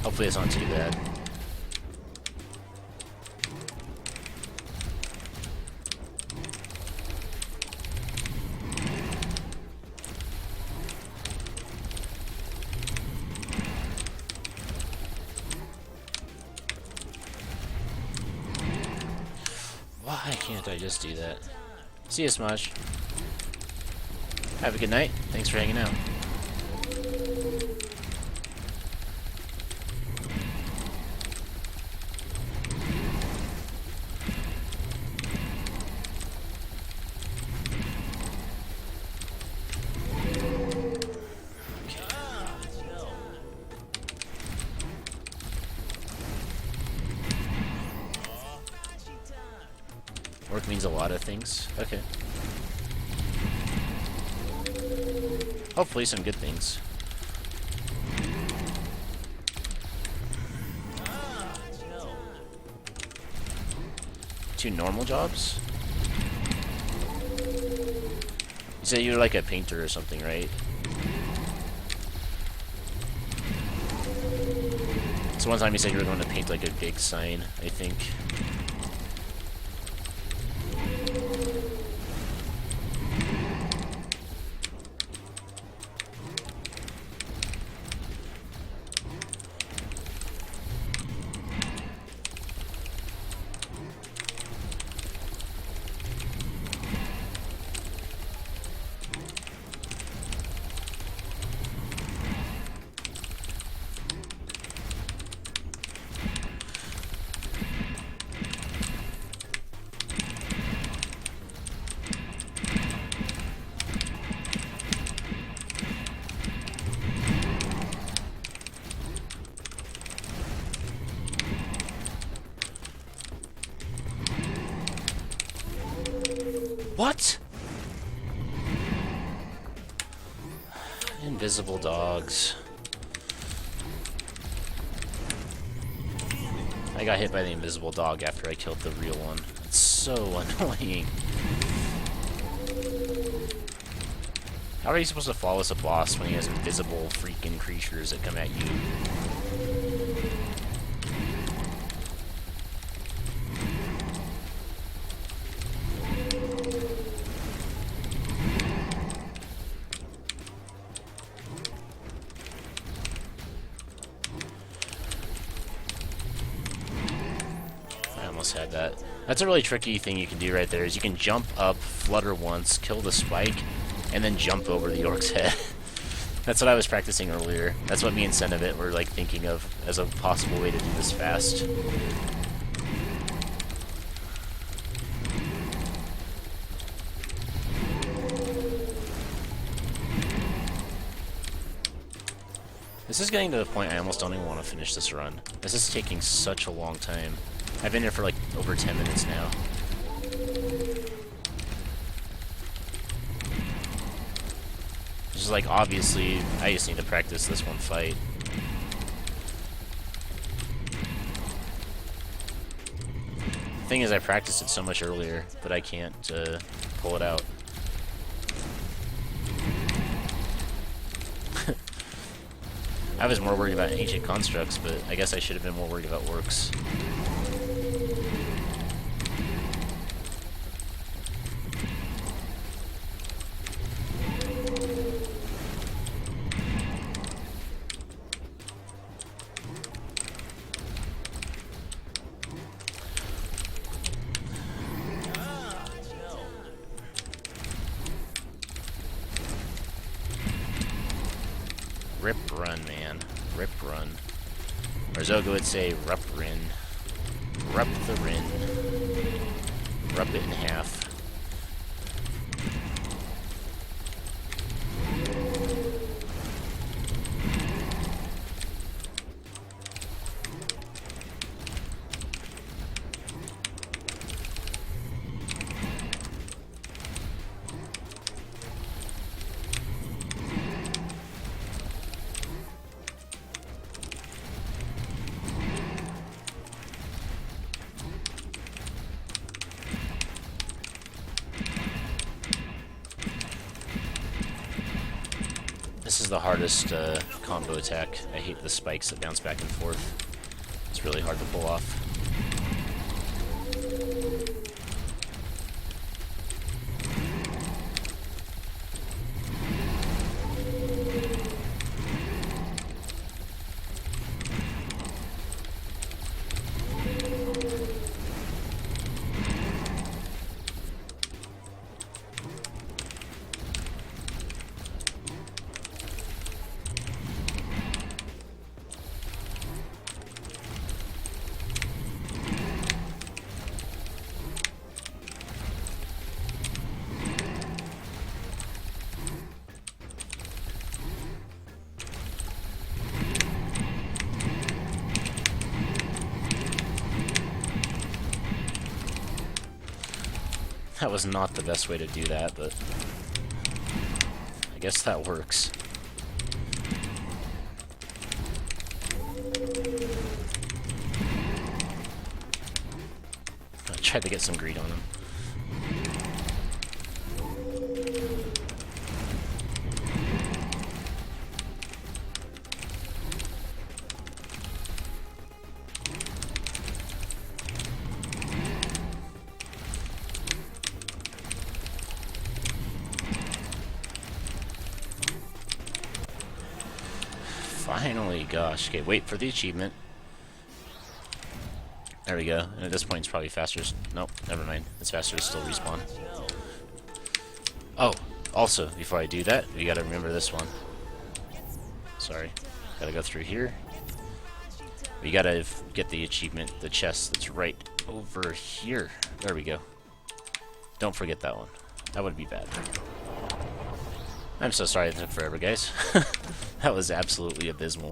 Hopefully it's not too bad. Why can't I just do that? See you, Smosh. Have a good night. Thanks for hanging out. Teamwork means a lot of things. Okay. Hopefully some good things. Two normal jobs? You said you're like a painter or something, right? So one time you said you were going to paint like a big sign, I think. What? Invisible dogs. I got hit by the invisible dog after I killed the real one. It's so annoying. How are you supposed to follow a boss when he has invisible freaking creatures that come at you? Had that. That's a really tricky thing you can do right there, is you can jump up, flutter once, kill the spike, and then jump over the orc's head. That's what I was practicing earlier. That's what me and Cenobit were like thinking of as a possible way to do this fast. This is getting to the point I almost don't even want to finish this run. This is taking such a long time. I've been here for like over 10 minutes now. Just like, obviously, I just need to practice this one fight. The thing is, I practiced it so much earlier, but I can't pull it out. I was more worried about ancient constructs, but I guess I should have been more worried about orcs. Rip run, man. Rip run. Or Zoga would say, rup rin. Rup the rin. Rup it in half. This is the hardest combo attack. I hate the spikes that bounce back and forth. It's really hard to pull off. That was not the best way to do that, but I guess that works. I tried to get some greed on him. Finally, gosh. Okay, wait for the achievement. There we go. And at this point, it's probably faster. Nope, never mind. It's faster to still respawn. Oh, also, before I do that, we gotta remember this one. Sorry. Gotta go through here. We gotta get the achievement, the chest that's right over here. There we go. Don't forget that one. That would be bad. I'm so sorry it took forever, guys. That was absolutely abysmal.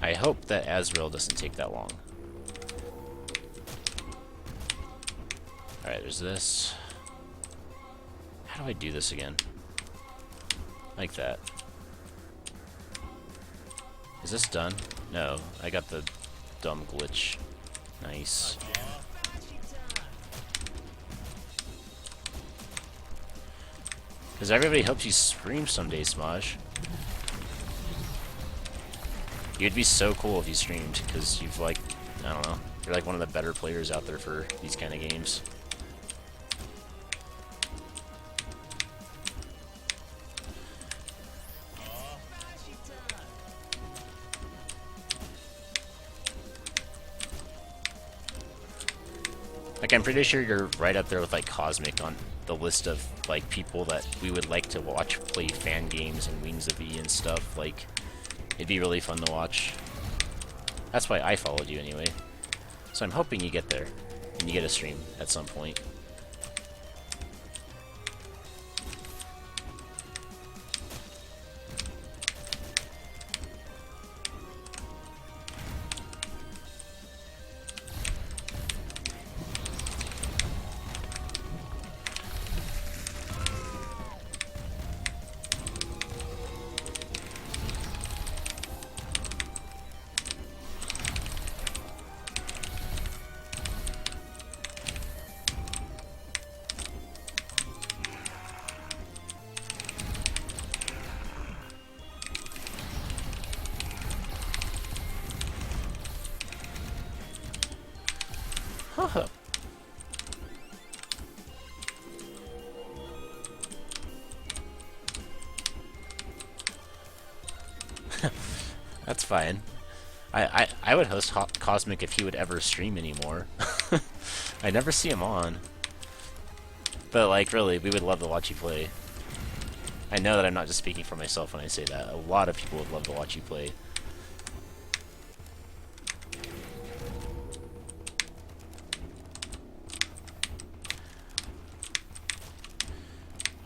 I hope that Azrael doesn't take that long. Alright, there's this. How do I do this again? Like that. Is this done? No, I got the dumb glitch. Nice. Because everybody hopes you stream someday, Smaj. You'd be so cool if you streamed, because you've like, I don't know, you're like one of the better players out there for these kind of games. Like, I'm pretty sure you're right up there with, like, Cosmic on the list of, like, people that we would like to watch play fan games and Wings of E and stuff. Like, it'd be really fun to watch. That's why I followed you anyway. So I'm hoping you get there and you get a stream at some point. Huh. That's fine. I would host Cosmic if he would ever stream anymore. I never see him on. But, like, really, we would love to watch you play. I know that I'm not just speaking for myself when I say that. A lot of people would love to watch you play.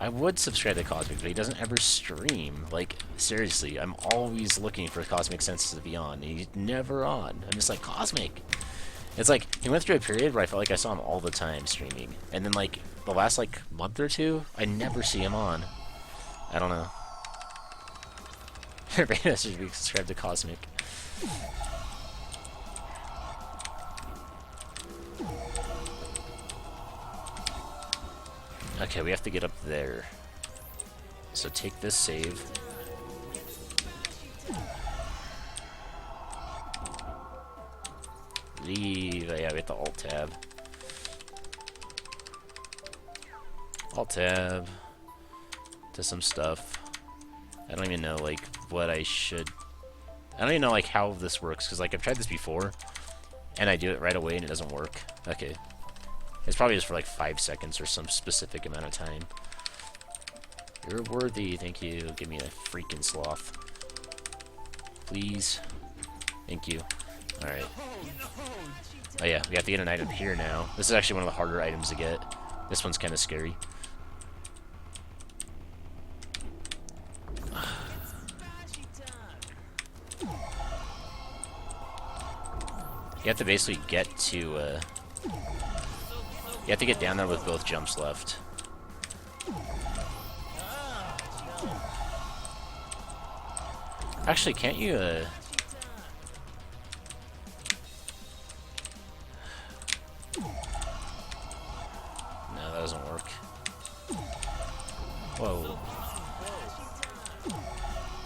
I would subscribe to Cosmic, but he doesn't ever stream. Like, seriously, I'm always looking for Cosmic Senses to be on, and he's never on. I'm just like, Cosmic! It's like, he went through a period where I felt like I saw him all the time streaming. And then, like, the last, like, month or two, I never see him on. I don't know. Everybody should be subscribed to Cosmic. Okay, we have to get up there. So take this save. Leave. Yeah, we have to Alt-Tab. Alt-Tab. To some stuff. I don't even know, like, what I should... I don't even know, like, how this works, because, like, I've tried this before, and I do it right away and it doesn't work. Okay. It's probably just for like 5 seconds or some specific amount of time. You're worthy, thank you. Give me a freaking sloth. Please. Thank you. Alright. Oh yeah, we have to get an item here now. This is actually one of the harder items to get. This one's kind of scary. You have to basically get to, you have to get down there with both jumps left. Actually, can't you, No, that doesn't work. Whoa.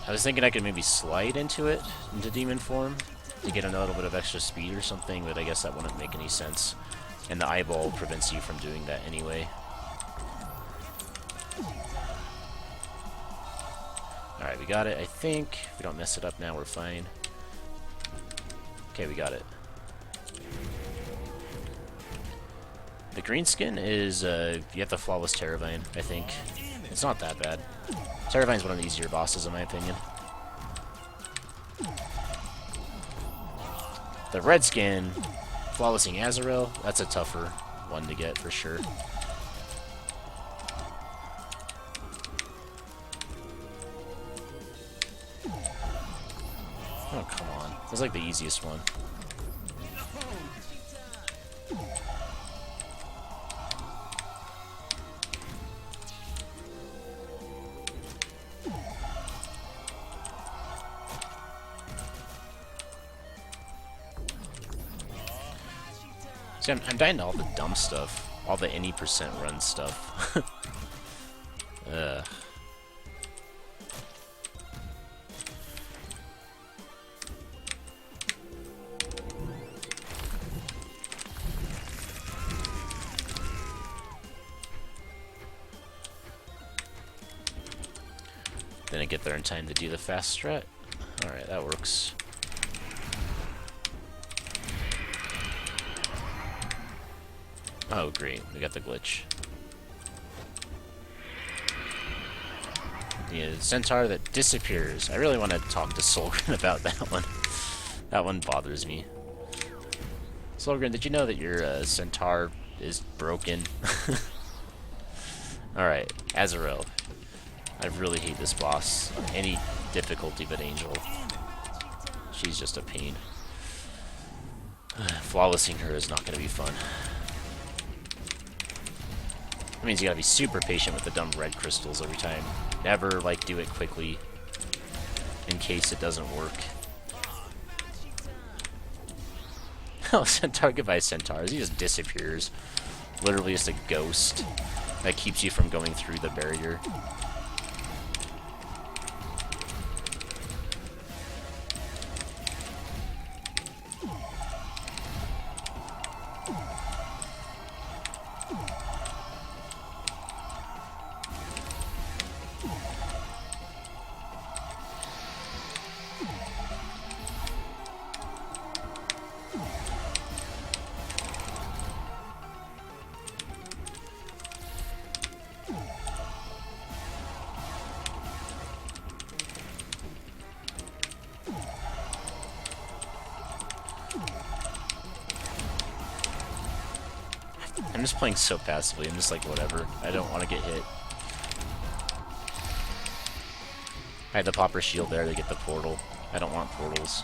I was thinking I could maybe slide into it, into demon form, to get a little bit of extra speed or something, but I guess that wouldn't make any sense. And the eyeball prevents you from doing that anyway. Alright, we got it, I think. If we don't mess it up now, we're fine. Okay, we got it. The green skin is, you have the Flawless Terravine, I think. It's not that bad. Terravine's one of the easier bosses, in my opinion. The red skin, Flawlessing Azrael, that's a tougher one to get for sure. Oh, come on. That's like the easiest one. See, I'm dying to all the dumb stuff. All the any percent run stuff. Ugh. Didn't get there in time to do the fast strat. Alright, that works. Oh, great. We got the glitch. The centaur that disappears. I really want to talk to Solgren about that one. That one bothers me. Solgren, did you know that your centaur is broken? Alright, Azrael. I really hate this boss on any difficulty but Angel. She's just a pain. Flawlessing her is not going to be fun. That means you gotta be super patient with the dumb red crystals every time. Never, like, do it quickly in case it doesn't work. Oh, Centaur, goodbye, Centaurs. He just disappears. Literally just a ghost that keeps you from going through the barrier. I'm just playing so passively. I'm just like, whatever. I don't want to get hit. I had the popper shield there to get the portal. I don't want portals.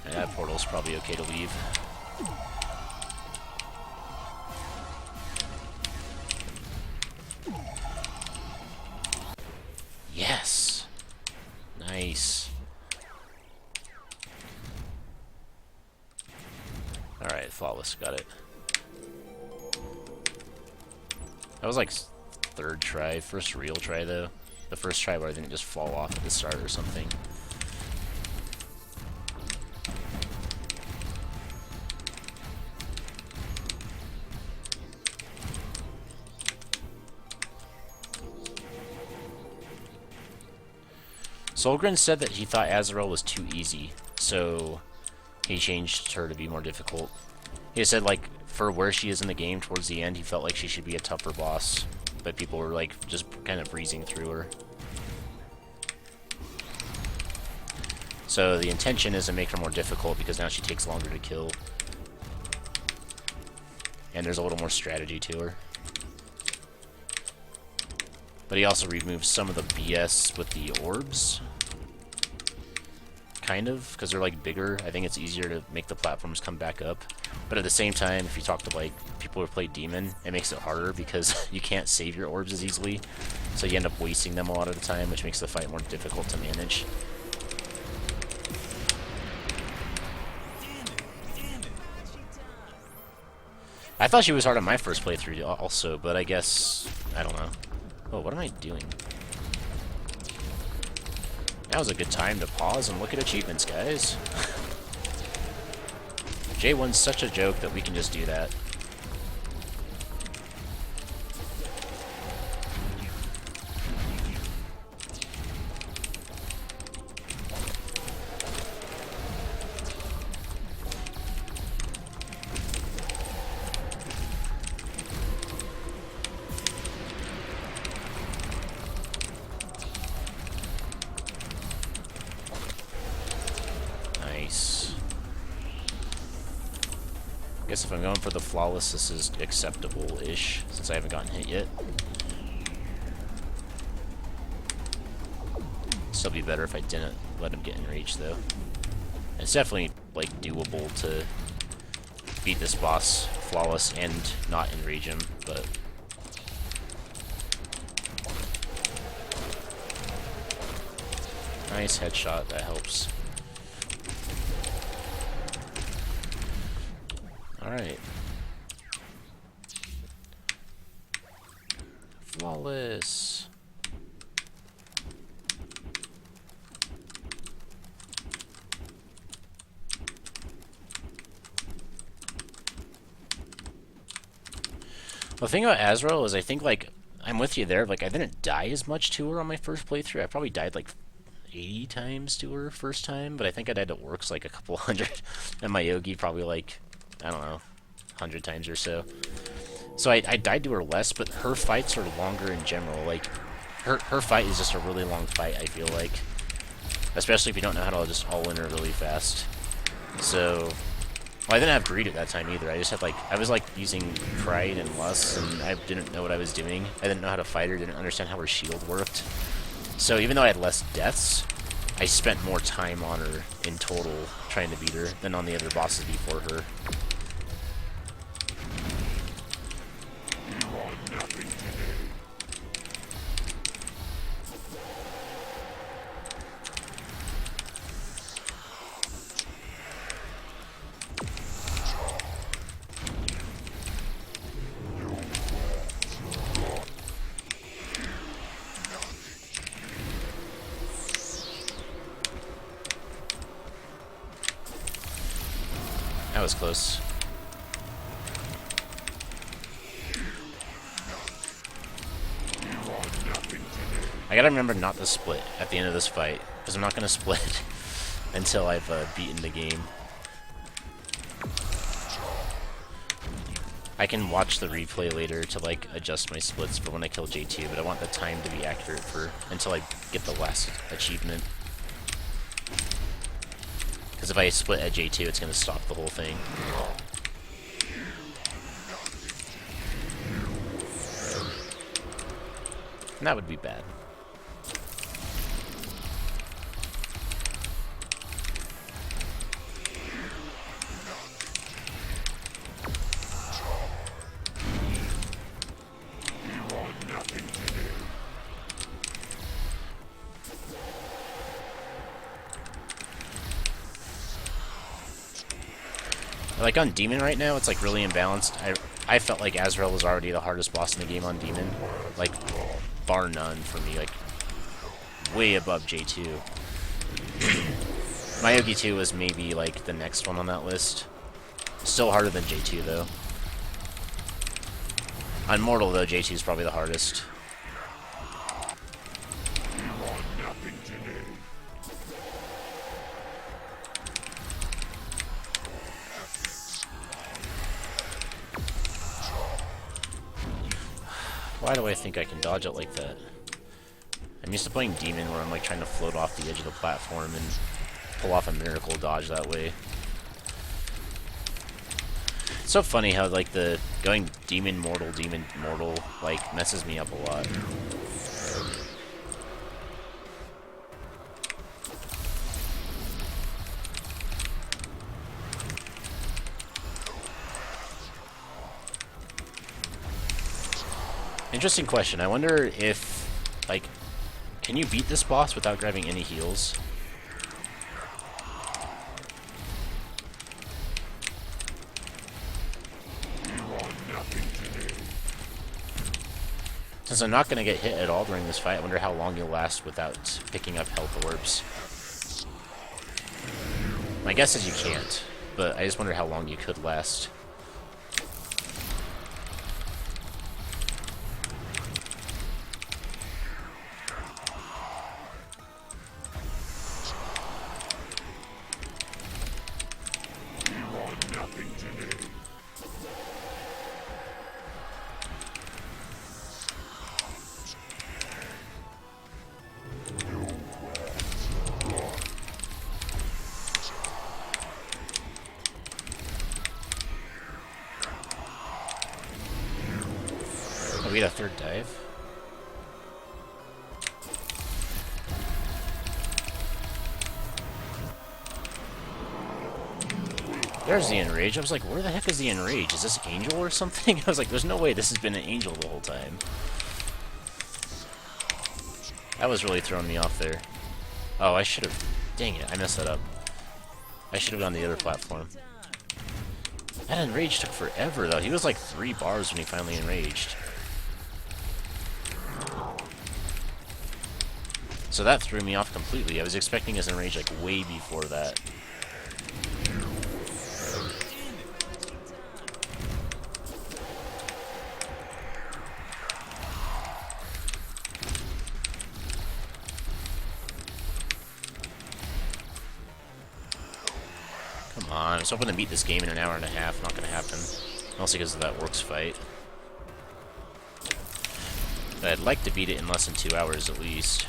That portal's probably okay to leave. Yes! Nice. Alright, flawless, got it. That was like third try, first real try though. The first try where I didn't just fall off at the start or something. Solgren said that he thought Azrael was too easy, so he changed her to be more difficult. He said, like, for where she is in the game towards the end, he felt like she should be a tougher boss, but people were, like, just kind of breezing through her. So the intention is to make her more difficult because now she takes longer to kill. And there's a little more strategy to her. But he also removes some of the BS with the orbs. Kind of, because they're like bigger. I think it's easier to make the platforms come back up. But at the same time, if you talk to like people who play Demon, it makes it harder because you can't save your orbs as easily. So you end up wasting them a lot of the time, which makes the fight more difficult to manage. I thought she was hard on my first playthrough also, but I guess, I don't know. Oh, what am I doing? That was a good time to pause and look at achievements, guys. J1's such a joke that we can just do that. Nice. Guess if I'm going for the flawless, this is acceptable-ish, since I haven't gotten hit yet. Still be better if I didn't let him get in reach, though. It's definitely, like, doable to beat this boss flawless and not enrage him, but... Nice headshot, that helps. Alright. Flawless. The thing about Azrael is I think, like, I'm with you there. Like, I didn't die as much to her on my first playthrough. I probably died, like, 80 times to her first time, but I think I died at Works, like, a couple hundred. And my Yogi probably, like, I don't know, 100 times or so. So I died to her less, but her fights are longer in general. Like, her fight is just a really long fight, I feel like. Especially if you don't know how to just all-in her really fast. So... Well, I didn't have greed at that time either. I just had, like, I was, like, using pride and lust, and I didn't know what I was doing. I didn't know how to fight her, didn't understand how her shield worked. So even though I had less deaths, I spent more time on her in total trying to beat her than on the other bosses before her. That was close. I gotta remember not to split at the end of this fight, because I'm not gonna split until I've beaten the game. I can watch the replay later to, like, adjust my splits for when I kill J2, but I want the time to be accurate for until I get the last achievement. Because if I split at J2, it's going to stop the whole thing. And that would be bad. Like on Demon right now, it's like really imbalanced. I felt like Azrael was already the hardest boss in the game on Demon, like bar none for me, like way above J2. Mayogi 2 was maybe like the next one on that list. Still harder than J2 though. On Mortal though, J2 is probably the hardest. Why do I think I can dodge it like that? I'm used to playing Demon where I'm like trying to float off the edge of the platform and pull off a miracle dodge that way. It's so funny how like the going Demon Mortal like messes me up a lot. Interesting question. I wonder if, like, can you beat this boss without grabbing any heals? Since I'm not going to get hit at all during this fight, I wonder how long you'll last without picking up health orbs. My guess is you can't, but I just wonder how long you could last. We get a third dive. There's the Enrage. I was like, where the heck is the Enrage? Is this Angel or something? I was like, there's no way this has been an Angel the whole time. That was really throwing me off there. Oh, I should have... Dang it, I messed that up. I should have gone the other platform. That Enrage took forever, though. He was like 3 bars when he finally Enraged. So that threw me off completely. I was expecting his Enrage like way before that. Come on, I was hoping to beat this game in an hour and a half. Not gonna happen. Mostly because of that Works fight. But I'd like to beat it in less than 2 hours at least.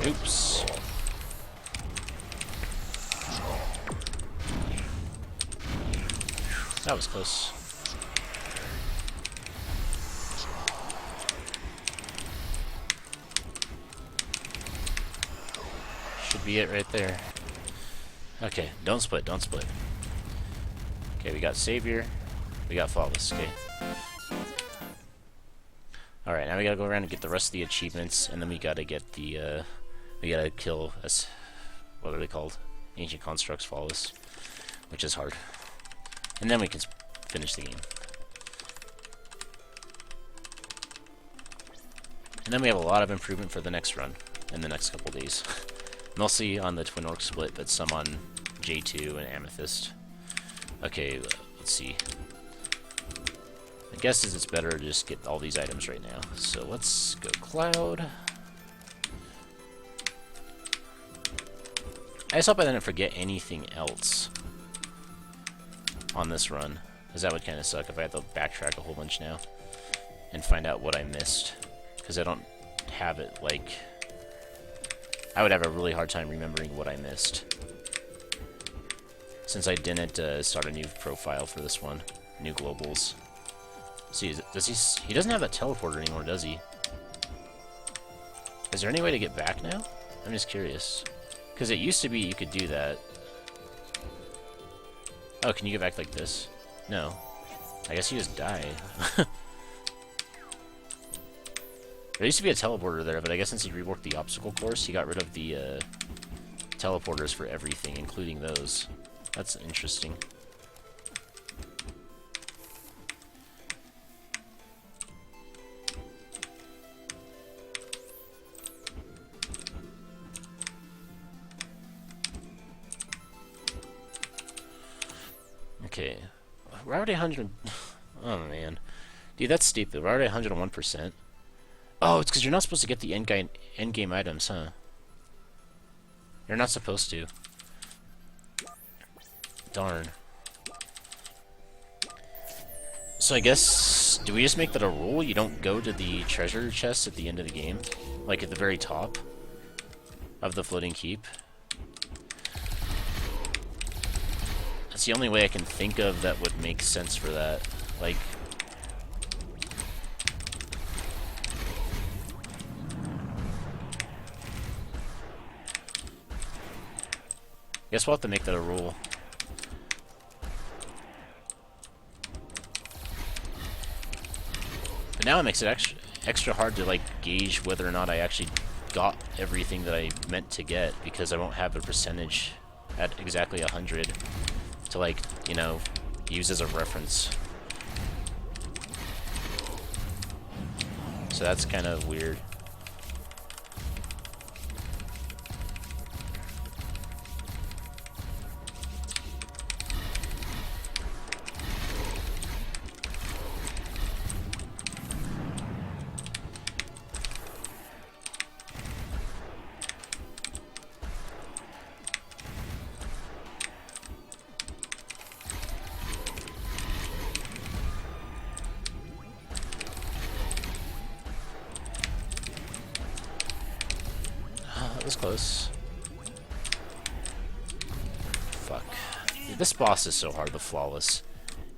Oops. That was close. Should be it right there. Okay, don't split, don't split. Okay, we got Savior, we got Flawless, okay. Alright, now we gotta go around and get the rest of the achievements, and then we gotta get the, we gotta kill us. What are they called? Ancient Constructs Flawless, which is hard. And then we can finish the game. And then we have a lot of improvement for the next run in the next couple days. Mostly on the Twin Orc split, but some on J2 and Amethyst. Okay, let's see. My guess is it's better to just get all these items right now. So let's go Cloud. I just hope I didn't forget anything else on this run, because that would kind of suck if I had to backtrack a whole bunch now and find out what I missed, because I don't have it, like... I would have a really hard time remembering what I missed, since I didn't start a new profile for this one. New globals. See, he doesn't have that teleporter anymore, does he? Is there any way to get back now? I'm just curious. Because it used to be you could do that. Oh, can you get back like this? No. I guess you just die. There used to be a teleporter there, but I guess since he reworked the obstacle course, he got rid of the teleporters for everything, including those. That's interesting. Okay. We're already 100... Oh, man. Dude, that's stupid. We're already 101%. Oh, it's because you're not supposed to get the end game items, huh? You're not supposed to. Darn. So I guess... Do we just make that a rule? You don't go to the treasure chest at the end of the game? Like at the very top of the floating keep? That's the only way I can think of that would make sense for that. Like... Guess we'll have to make that a rule. But now it makes it extra hard to, like, gauge whether or not I actually got everything that I meant to get, because I won't have a percentage at exactly 100 to, like, you know, use as a reference. So that's kind of weird. That was close. Fuck. Dude, this boss is so hard, the Flawless.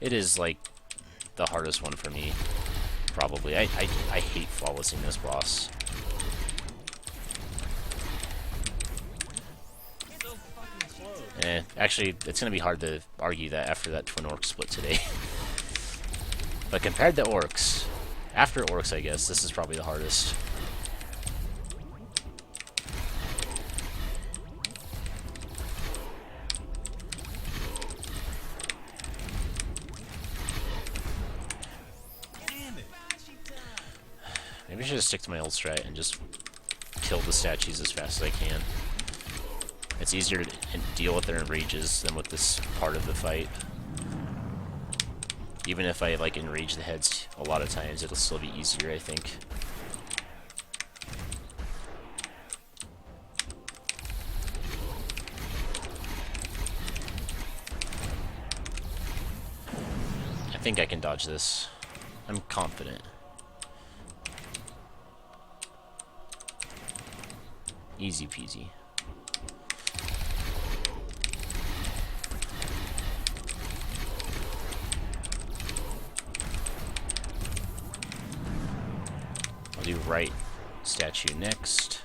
It is, like, the hardest one for me. Probably. I hate Flawlessing this boss. Actually, it's gonna be hard to argue that after that Twin Orc split today. But compared to Orcs, after Orcs, I guess, this is probably the hardest. Maybe I should just stick to my old strat and just kill the statues as fast as I can. It's easier to deal with their enrages than with this part of the fight. Even if I, like, enrage the heads a lot of times, it'll still be easier, I think. I think I can dodge this. I'm confident. Easy peasy. I'll do right statue next.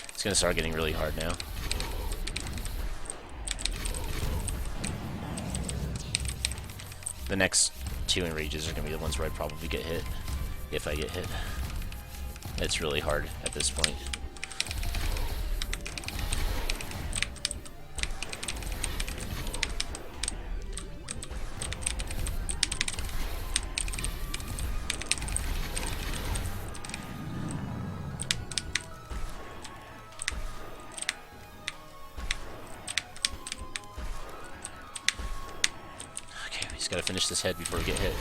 It's gonna start getting really hard now. The next two enrages are going to be the ones where I probably get hit, if I get hit. It's really hard at this point. Just gotta finish this head before we get hit.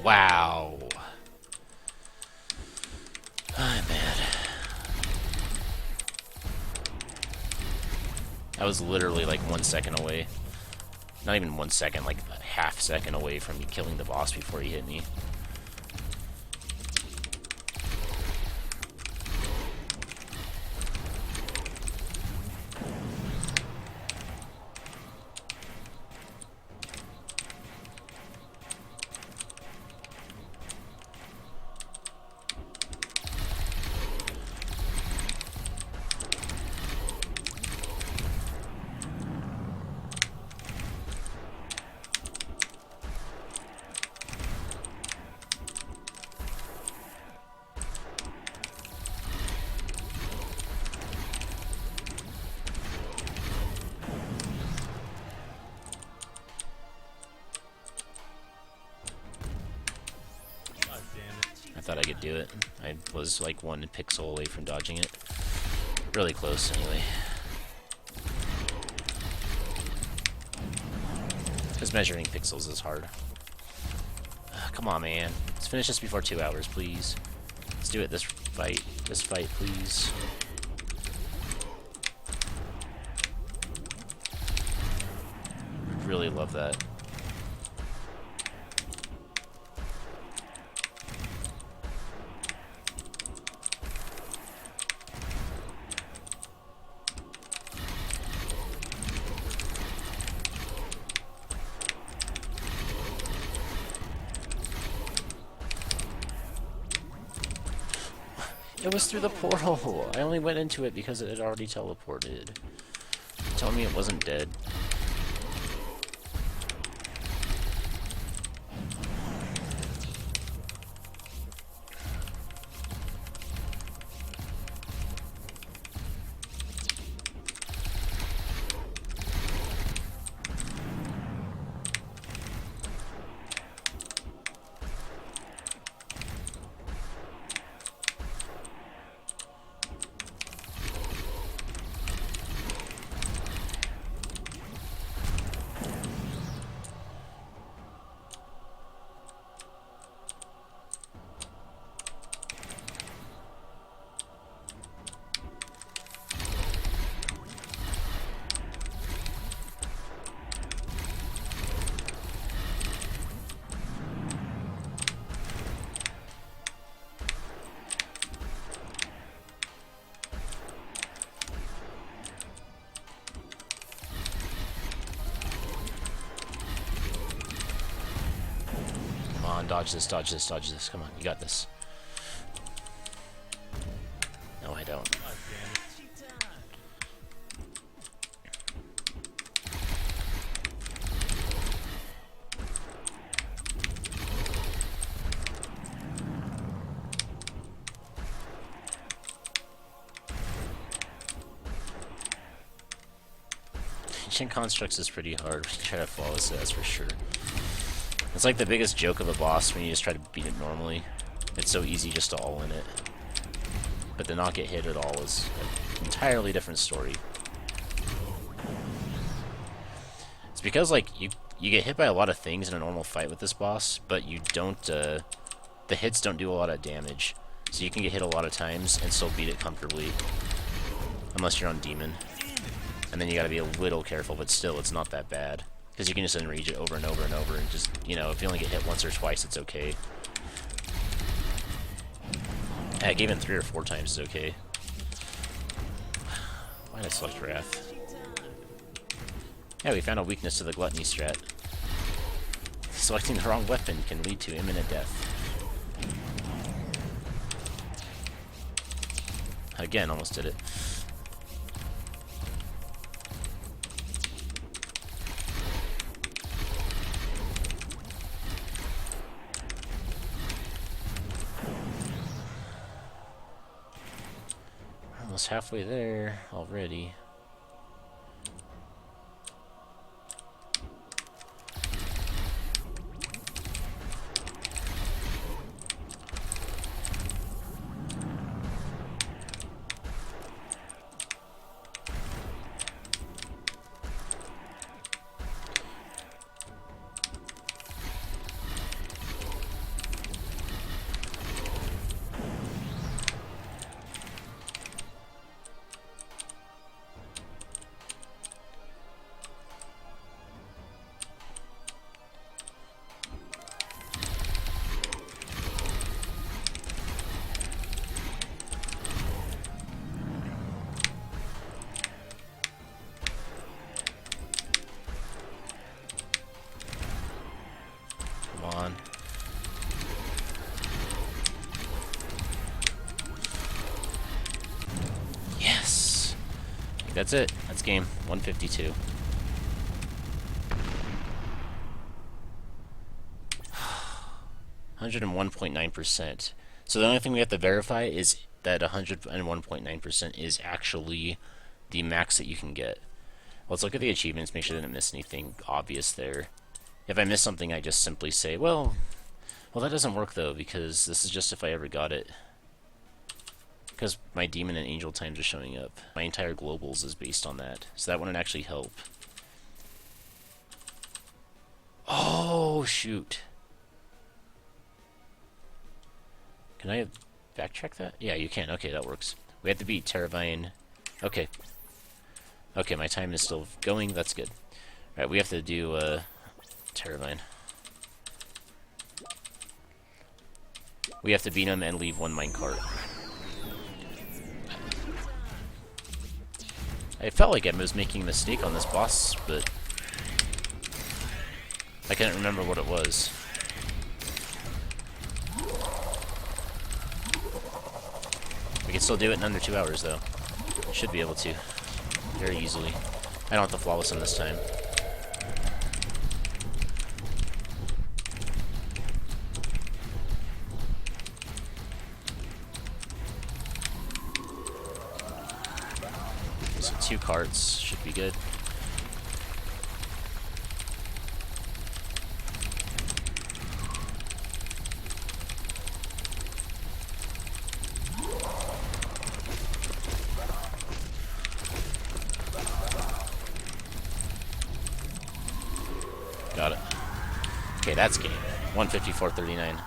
Wow. I'm mad. I was literally like 1 second away. Not even 1 second, like a half second away from me killing the boss before he hit me. I thought I could do it. I was like 1 pixel away from dodging it. Really close, anyway. Because measuring pixels is hard. Come on, man. Let's finish this before 2 hours, please. Let's do it this fight. This fight, please. Really love that. It was through the portal. I only went into it because it had already teleported. Tell me it wasn't dead. Come on, dodge this, dodge this, dodge this. Come on, you got this. No, I don't. Ancient Constructs is pretty hard. We try to flawless it, that's for sure. It's like the biggest joke of a boss when you just try to beat it normally. It's so easy just to all in it. But to not get hit at all is an entirely different story. It's because like you get hit by a lot of things in a normal fight with this boss, but you don't the hits don't do a lot of damage. So you can get hit a lot of times and still beat it comfortably. Unless you're on Demon. And then you gotta be a little careful, but still it's not that bad. Because you can just enrage it over and over and over, and just, you know, if you only get hit once or twice, it's okay. Heck, even 3 or 4 times is okay. Why did I select Wrath? Yeah, we found a weakness to the Gluttony strat. Selecting the wrong weapon can lead to imminent death. Again, almost did it. Almost halfway there already. Come on. Yes! That's it. That's game. 152. %101.9%. So the only thing we have to verify is that 101.9% is actually the max that you can get. Let's look at the achievements, make sure I didn't miss anything obvious there. If I miss something, I just simply say, well, that doesn't work though, because this is just if I ever got it. Because my demon and angel times are showing up. My entire globals is based on that, so that wouldn't actually help. Oh, shoot. Can I backtrack that? Yeah, you can. Okay, that works. We have to beat Terravine. Okay. Okay, my time is still going. That's good. Alright, we have to do Terravine. We have to beat him and leave one minecart. I felt like I was making a mistake on this boss, but I couldn't remember what it was. We can still do it in under 2 hours, though. Should be able to. Very easily. I don't have to flawless him this time. So 2 carts should be good. Got it. Okay, that's game. 154.39.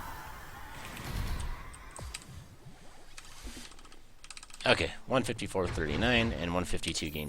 Okay, 154.39 and 152 game.